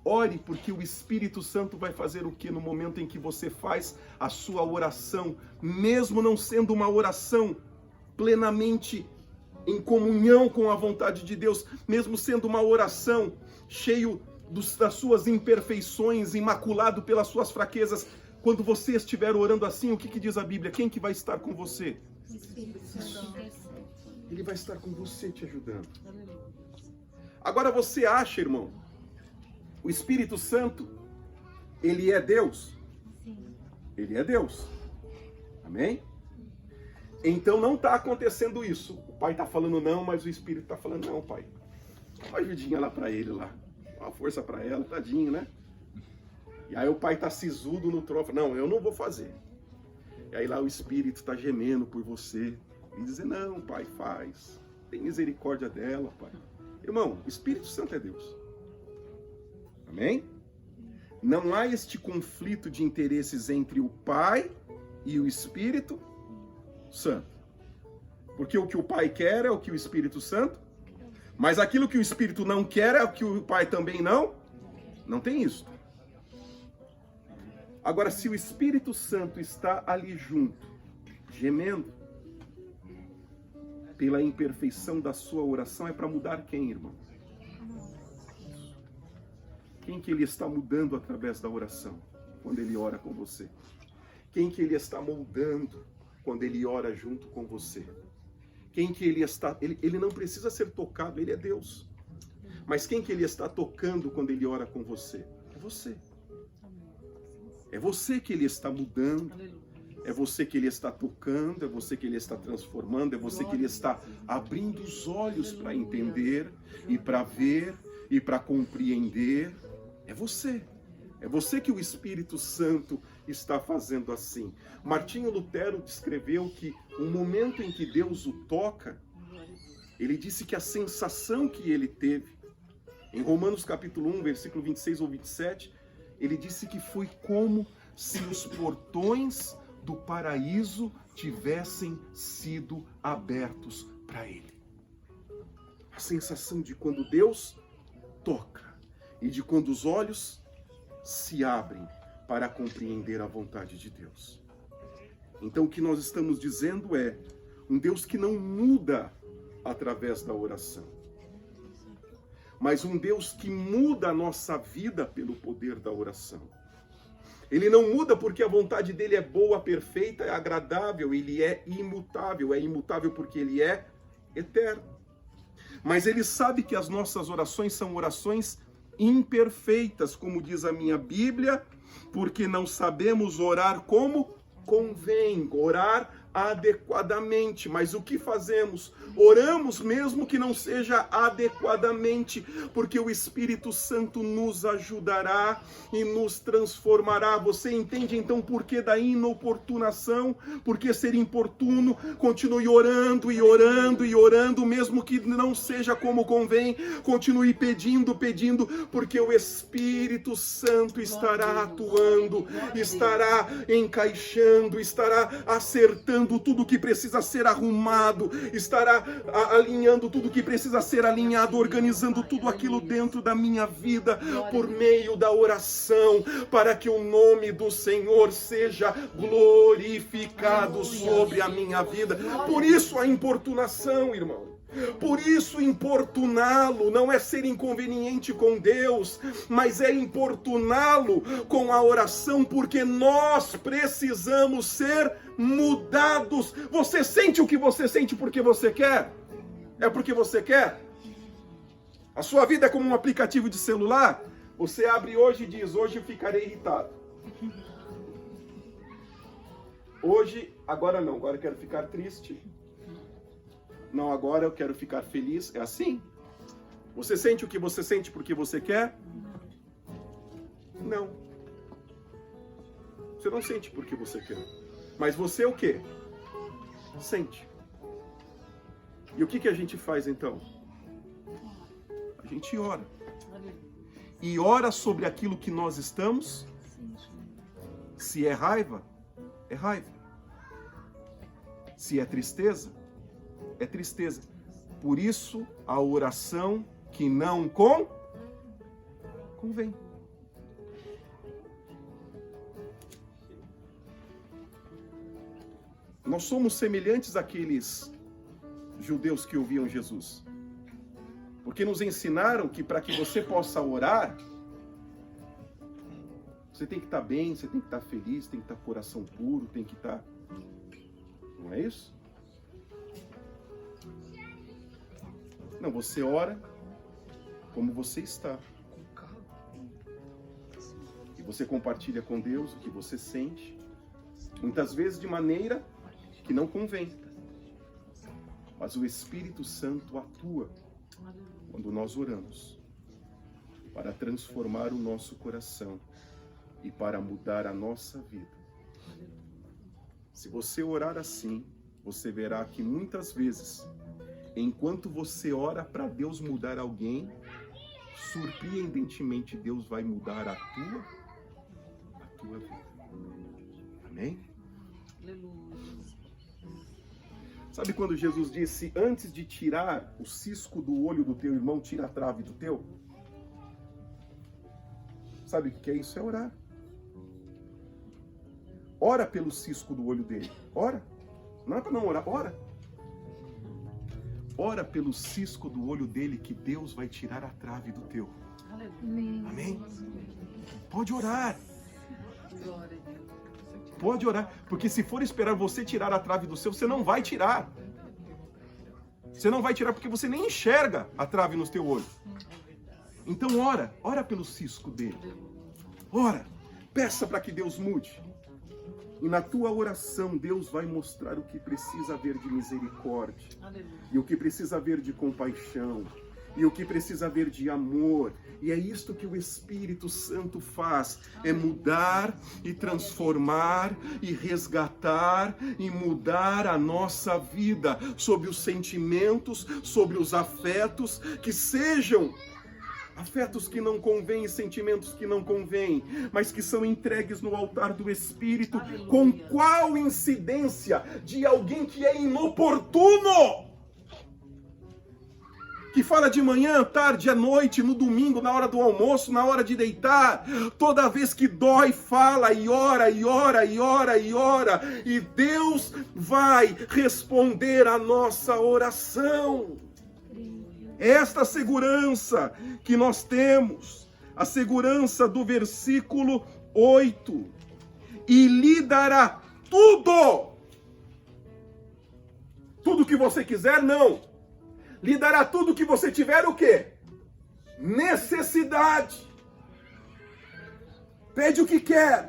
Ore, porque o Espírito Santo vai fazer o que no momento em que você faz a sua oração, mesmo não sendo uma oração plenamente em comunhão com a vontade de Deus, mesmo sendo uma oração cheio das suas imperfeições, imaculado pelas suas fraquezas. Quando você estiver orando assim, o que diz a Bíblia? Quem que vai estar com você? Espírito Santo. Ele vai estar com você te ajudando. Agora você acha, irmão, o Espírito Santo, ele é Deus? Sim. Ele é Deus. Amém? Então não está acontecendo isso. O pai está falando não, mas o Espírito está falando não, pai. Dá uma ajudinha lá para ele lá. Dá uma força para ela, tadinho, né? E aí o pai está sisudo no trono. Não, eu não vou fazer. E aí lá o Espírito está gemendo por você. E dizer, não, pai, faz. Tem misericórdia dela, pai. Irmão, o Espírito Santo é Deus. Amém? Não há este conflito de interesses entre o Pai e o Espírito Santo. Porque o que o Pai quer é o que o Espírito Santo, mas aquilo que o Espírito não quer é o que o Pai também não tem isso. Agora, se o Espírito Santo está ali junto, gemendo, pela imperfeição da sua oração, é para mudar quem, irmão? Quem que ele está mudando através da oração, quando ele ora com você? Quem que ele está moldando quando ele ora junto com você? Quem que ele está... Ele não precisa ser tocado, ele é Deus. Mas quem que ele está tocando quando ele ora com você? É você. É você que ele está mudando. É você que ele está tocando, é você que ele está transformando, é você que ele está abrindo os olhos para entender e para ver e para compreender. É você. É você que o Espírito Santo está fazendo assim. Martinho Lutero descreveu que o momento em que Deus o toca, ele disse que a sensação que ele teve, em Romanos capítulo 1, versículo 26 ou 27, ele disse que foi como se os portões do paraíso tivessem sido abertos para ele. A sensação de quando Deus toca e de quando os olhos se abrem para compreender a vontade de Deus. Então o que nós estamos dizendo é um Deus que não muda através da oração, mas um Deus que muda a nossa vida pelo poder da oração. Ele não muda porque a vontade dele é boa, perfeita, é agradável, ele é imutável porque ele é eterno. Mas ele sabe que as nossas orações são orações imperfeitas, como diz a minha Bíblia, porque não sabemos orar como convém, orar adequadamente. Mas o que fazemos? Oramos mesmo que não seja adequadamente, porque o Espírito Santo nos ajudará e nos transformará. Você entende então por que da inoportunação? Por que ser importuno? Continue orando e orando e orando, mesmo que não seja como convém. Continue pedindo, porque o Espírito Santo estará atuando, estará encaixando, estará acertando tudo que precisa ser arrumado, estará alinhando tudo que precisa ser alinhado, organizando tudo aquilo dentro da minha vida por meio da oração, para que o nome do Senhor seja glorificado sobre a minha vida. Por isso a importunação, irmão. Por isso importuná-lo não é ser inconveniente com Deus, mas é importuná-lo com a oração, porque nós precisamos ser mudados. Você sente o que você sente porque você quer? É porque você quer? A sua vida é como um aplicativo de celular? Você abre hoje e diz, hoje eu ficarei irritado. Hoje, agora não, agora eu quero ficar triste. Não, agora eu quero ficar feliz. É assim? Você sente o que você sente porque você quer? Não. Você não sente porque você quer. Mas você o quê? Sente. E o que a gente faz então? A gente ora. E ora sobre aquilo que nós estamos. Se é raiva, é raiva. Se é tristeza, é tristeza. Por isso, a oração que não convém. Nós somos semelhantes àqueles judeus que ouviam Jesus. Porque nos ensinaram que para que você possa orar, você tem que estar bem, você tem que estar feliz, tem que estar com o coração puro, tem que estar... Não é isso? Não, você ora como você está. E você compartilha com Deus o que você sente. Muitas vezes de maneira que não convém. Mas o Espírito Santo atua quando nós oramos para transformar o nosso coração e para mudar a nossa vida. Se você orar assim, você verá que muitas vezes, enquanto você ora para Deus mudar alguém, surpreendentemente Deus vai mudar a tua vida. Amém? Sabe quando Jesus disse, antes de tirar o cisco do olho do teu irmão, tira a trave do teu? Sabe o que é isso? É orar. Ora pelo cisco do olho dele. Ora. Não é para não orar. Ora. Ora pelo cisco do olho dele que Deus vai tirar a trave do teu. Amém? Pode orar. Pode orar. Porque se for esperar você tirar a trave do seu, você não vai tirar. Você não vai tirar porque você nem enxerga a trave no teu olho. Então ora. Ora pelo cisco dele. Ora. Peça para que Deus mude. E na tua oração, Deus vai mostrar o que precisa haver de misericórdia. Aleluia. E o que precisa haver de compaixão. E o que precisa haver de amor. E é isto que o Espírito Santo faz. É mudar e transformar e resgatar e mudar a nossa vida. Sobre os sentimentos, sobre os afetos, que sejam... afetos que não convêm, sentimentos que não convêm, mas que são entregues no altar do Espírito. Aleluia. Com qual incidência de alguém que é inoportuno? Que fala de manhã, tarde, à noite, no domingo, na hora do almoço, na hora de deitar. Toda vez que dói, fala e ora, e ora, e ora, e ora. E Deus vai responder a nossa oração. Esta segurança que nós temos, a segurança do versículo 8, e lhe dará tudo que você quiser, não, lhe dará tudo que você tiver o quê? Necessidade. Pede o que quer,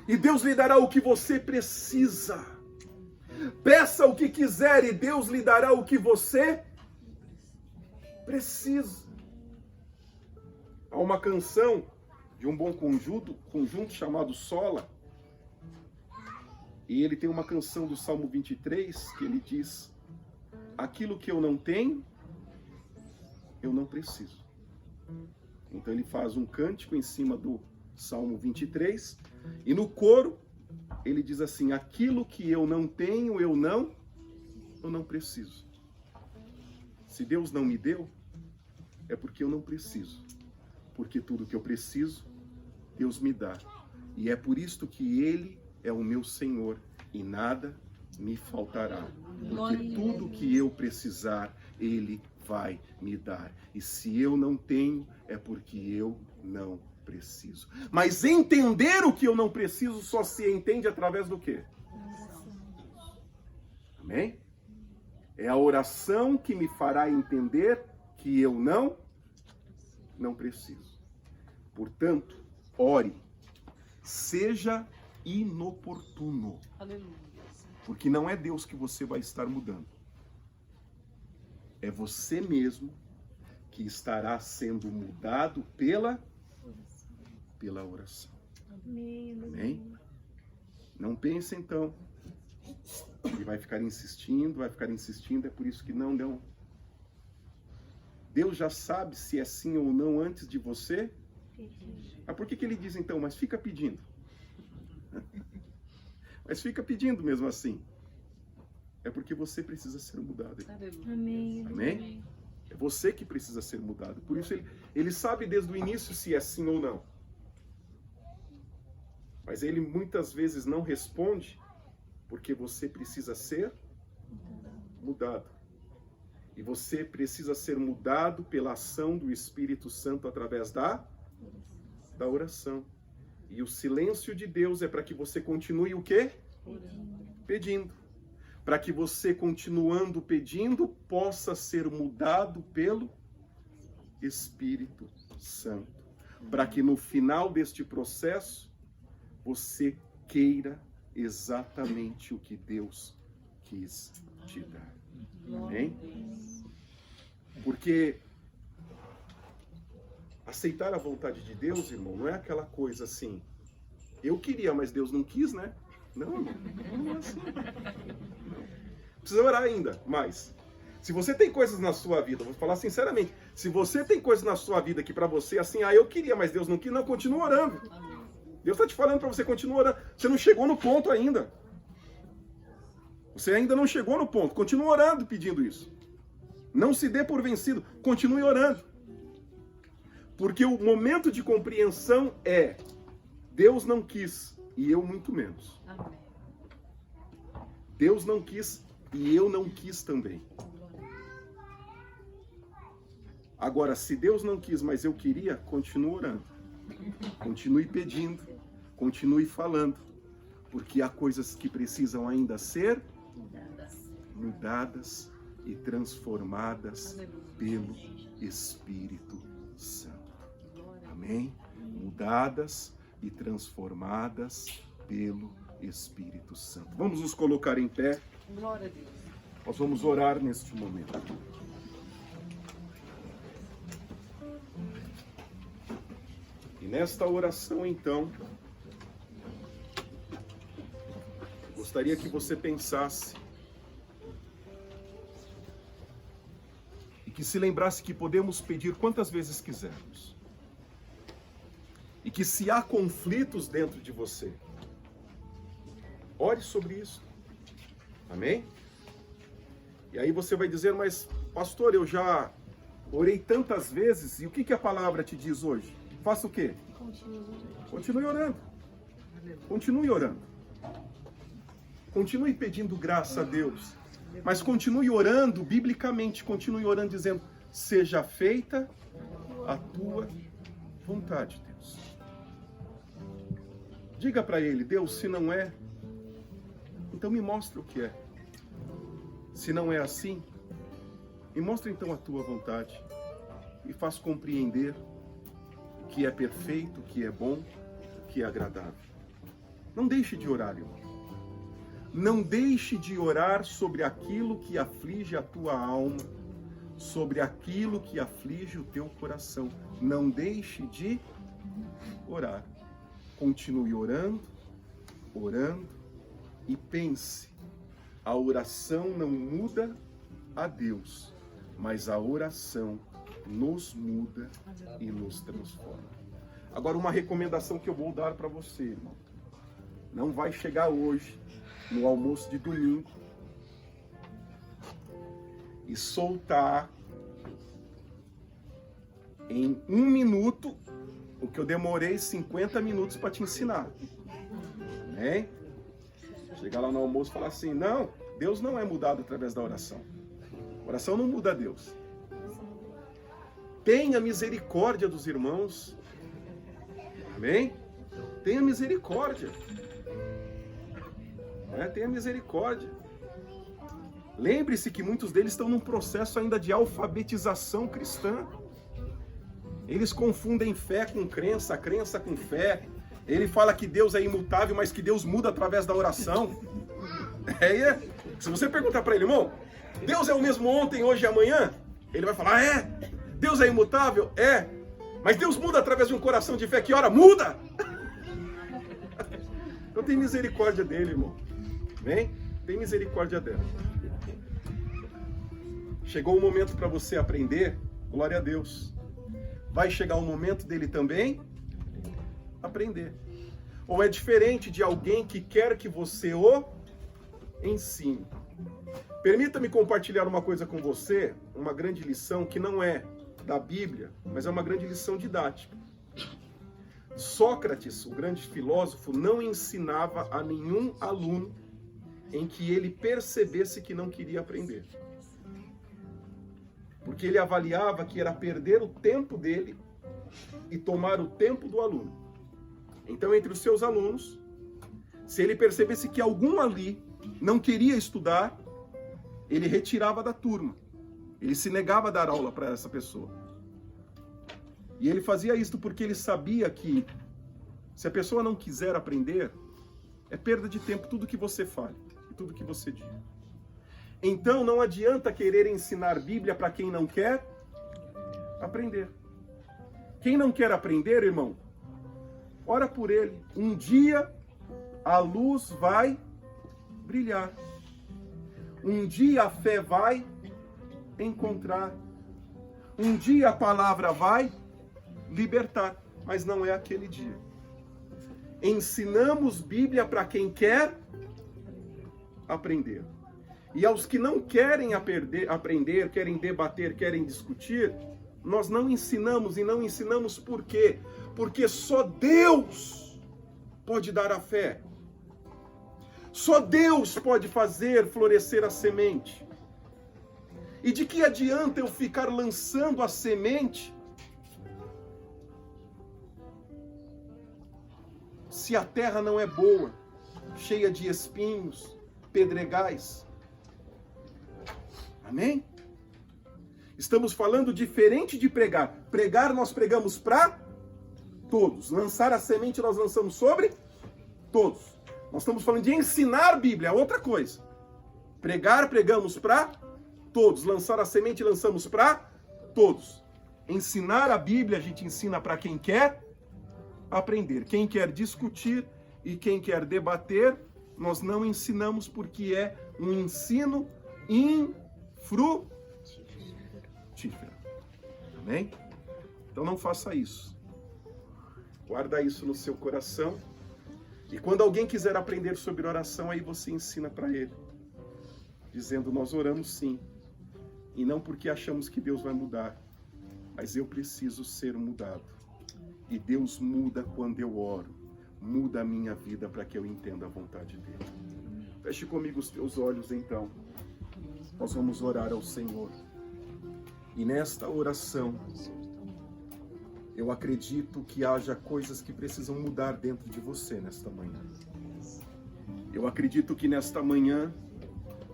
e Deus lhe dará o que você precisa. Peça o que quiser, e Deus lhe dará o que você precisa. Há uma canção de um bom conjunto chamado Sola, e ele tem uma canção do Salmo 23 que ele diz: aquilo que eu não tenho, eu não preciso. Então ele faz um cântico em cima do Salmo 23, e no coro ele diz assim: aquilo que eu não tenho, eu não preciso. Se Deus não me deu, é porque eu não preciso. Porque tudo que eu preciso, Deus me dá. E é por isto que Ele é o meu Senhor e nada me faltará. Porque tudo que eu precisar, Ele vai me dar. E se eu não tenho, é porque eu não preciso. Mas entender o que eu não preciso só se entende através do quê? Amém? É a oração que me fará entender que eu não preciso. Portanto, ore. Seja inoportuno. Aleluia. Porque não é Deus que você vai estar mudando. É você mesmo que estará sendo mudado pela oração. Amém? Não pense então. E vai ficar insistindo, é por isso que não. Deus já sabe se é sim ou não antes de você. Mas por que ele diz então, mas fica pedindo? Mas fica pedindo mesmo assim. É porque você precisa ser mudado. Amém. Amém? É você que precisa ser mudado. Por isso ele sabe desde o início se é sim ou não. Mas ele muitas vezes não responde porque você precisa ser mudado. E você precisa ser mudado pela ação do Espírito Santo através da oração. E o silêncio de Deus é para que você continue o quê? Pedindo. Para que você, continuando pedindo, possa ser mudado pelo Espírito Santo. Para que no final deste processo, você queira exatamente o que Deus quis te dar. Amém? Porque aceitar a vontade de Deus, irmão, não é aquela coisa assim, eu queria, mas Deus não quis, né? Não, irmão, não é assim. Não. Precisa orar ainda, mas se você tem coisas na sua vida, vou falar sinceramente, se você tem coisas na sua vida que para você assim, eu queria, mas Deus não quis, não, continua orando. Deus está te falando para você continuar orando. Você não chegou no ponto ainda. Você ainda não chegou no ponto. Continue orando pedindo isso. Não se dê por vencido. Continue orando. Porque o momento de compreensão é Deus não quis e eu muito menos. Deus não quis e eu não quis também. Agora, se Deus não quis, mas eu queria, continue orando. Continue pedindo. Continue falando. Porque há coisas que precisam ainda ser mudadas e transformadas pelo Espírito Santo. Amém? Mudadas e transformadas pelo Espírito Santo. Vamos nos colocar em pé. Glória a Deus. Nós vamos orar neste momento. E nesta oração, então, gostaria que você pensasse e que se lembrasse que podemos pedir quantas vezes quisermos. E que se há conflitos dentro de você, ore sobre isso. Amém? E aí você vai dizer, mas pastor, eu já orei tantas vezes, e o que a palavra te diz hoje? Faça o quê? Continue orando. Continue orando. Continue pedindo graça a Deus. Mas continue orando, biblicamente, continue orando dizendo, seja feita a tua vontade, Deus. Diga para ele, Deus, se não é, então me mostra o que é. Se não é assim, me mostra então a tua vontade. Me faz compreender o que é perfeito, o que é bom, o que é agradável. Não deixe de orar, irmão. Não deixe de orar sobre aquilo que aflige a tua alma, sobre aquilo que aflige o teu coração. Não deixe de orar. Continue orando, orando e pense. A oração não muda a Deus, mas a oração nos muda e nos transforma. Agora, uma recomendação que eu vou dar para você, irmão. Não vai chegar hoje, no almoço de domingo, e soltar em 1 minuto o que eu demorei 50 minutos para te ensinar. Amém? Chegar lá no almoço e falar assim, não, Deus não é mudado através da oração. A oração não muda a Deus. Tenha misericórdia dos irmãos. Amém? Tenha misericórdia. Tenha misericórdia. Lembre-se que muitos deles estão num processo ainda de alfabetização cristã. Eles confundem fé com crença com fé. Ele fala que Deus é imutável, mas que Deus muda através da oração. Se você perguntar para ele, irmão, Deus é o mesmo ontem, hoje e amanhã? Ele vai falar, Deus é imutável? Mas Deus muda através de um coração de fé que ora, muda! Então tem misericórdia dele, irmão. Amém? Tem misericórdia dela. Chegou o momento para você aprender, glória a Deus. Vai chegar o momento dele também aprender. Ou é diferente de alguém que quer que você o ensine. Permita-me compartilhar uma coisa com você, uma grande lição que não é da Bíblia, mas é uma grande lição didática. Sócrates, o grande filósofo, não ensinava a nenhum aluno em que ele percebesse que não queria aprender. Porque ele avaliava que era perder o tempo dele e tomar o tempo do aluno. Então, entre os seus alunos, se ele percebesse que algum ali não queria estudar, ele retirava da turma. Ele se negava a dar aula para essa pessoa. E ele fazia isso porque ele sabia que se a pessoa não quiser aprender, é perda de tempo tudo que você fale e tudo que você diga. Então não adianta querer ensinar Bíblia para quem não quer aprender. Quem não quer aprender, irmão, ora por ele. Um dia a luz vai brilhar. Um dia a fé vai encontrar. Um dia a palavra vai libertar. Mas não é aquele dia. Ensinamos Bíblia para quem quer aprender. E aos que não querem aprender, querem debater, querem discutir, nós não ensinamos. E não ensinamos por quê? Porque só Deus pode dar a fé. Só Deus pode fazer florescer a semente. E de que adianta eu ficar lançando a semente se a terra não é boa, cheia de espinhos, pedregais? Amém? Estamos falando diferente de pregar. Pregar nós pregamos para todos. Lançar a semente nós lançamos sobre todos. Nós estamos falando de ensinar Bíblia, é outra coisa. Pregar, pregamos para todos. Lançar a semente, lançamos para todos. Ensinar a Bíblia, a gente ensina para quem quer aprender. Quem quer discutir e quem quer debater, nós não ensinamos porque é um ensino infrutífero. Amém? Então não faça isso. Guarda isso no seu coração. E quando alguém quiser aprender sobre oração, aí você ensina para ele. Dizendo, nós oramos sim. E não porque achamos que Deus vai mudar. Mas eu preciso ser mudado. E Deus muda quando eu oro. Muda a minha vida para que eu entenda a vontade dele. Feche comigo os teus olhos então. Nós vamos orar ao Senhor. E nesta oração, eu acredito que haja coisas que precisam mudar dentro de você nesta manhã. Eu acredito que nesta manhã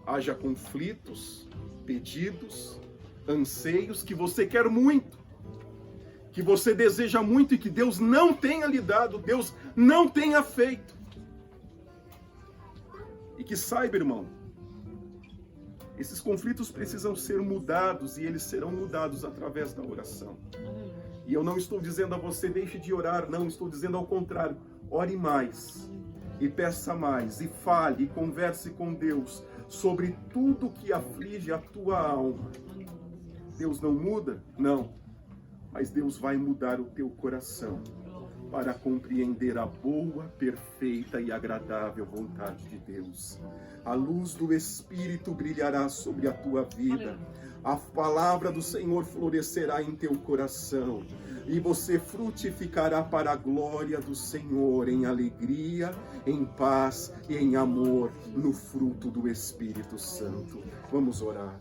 haja conflitos, pedidos, anseios que você quer muito, que você deseja muito e que Deus não tenha lhe dado, Deus não tenha feito. E que saiba, irmão, esses conflitos precisam ser mudados e eles serão mudados através da oração. E eu não estou dizendo a você, deixe de orar, não, estou dizendo ao contrário, ore mais, e peça mais, e fale, e converse com Deus sobre tudo que aflige a tua alma. Deus não muda? Não, mas Deus vai mudar o teu coração, para compreender a boa, perfeita e agradável vontade de Deus. A luz do Espírito brilhará sobre a tua vida. A palavra do Senhor florescerá em teu coração. E você frutificará para a glória do Senhor, em alegria, em paz e em amor, no fruto do Espírito Santo. Vamos orar.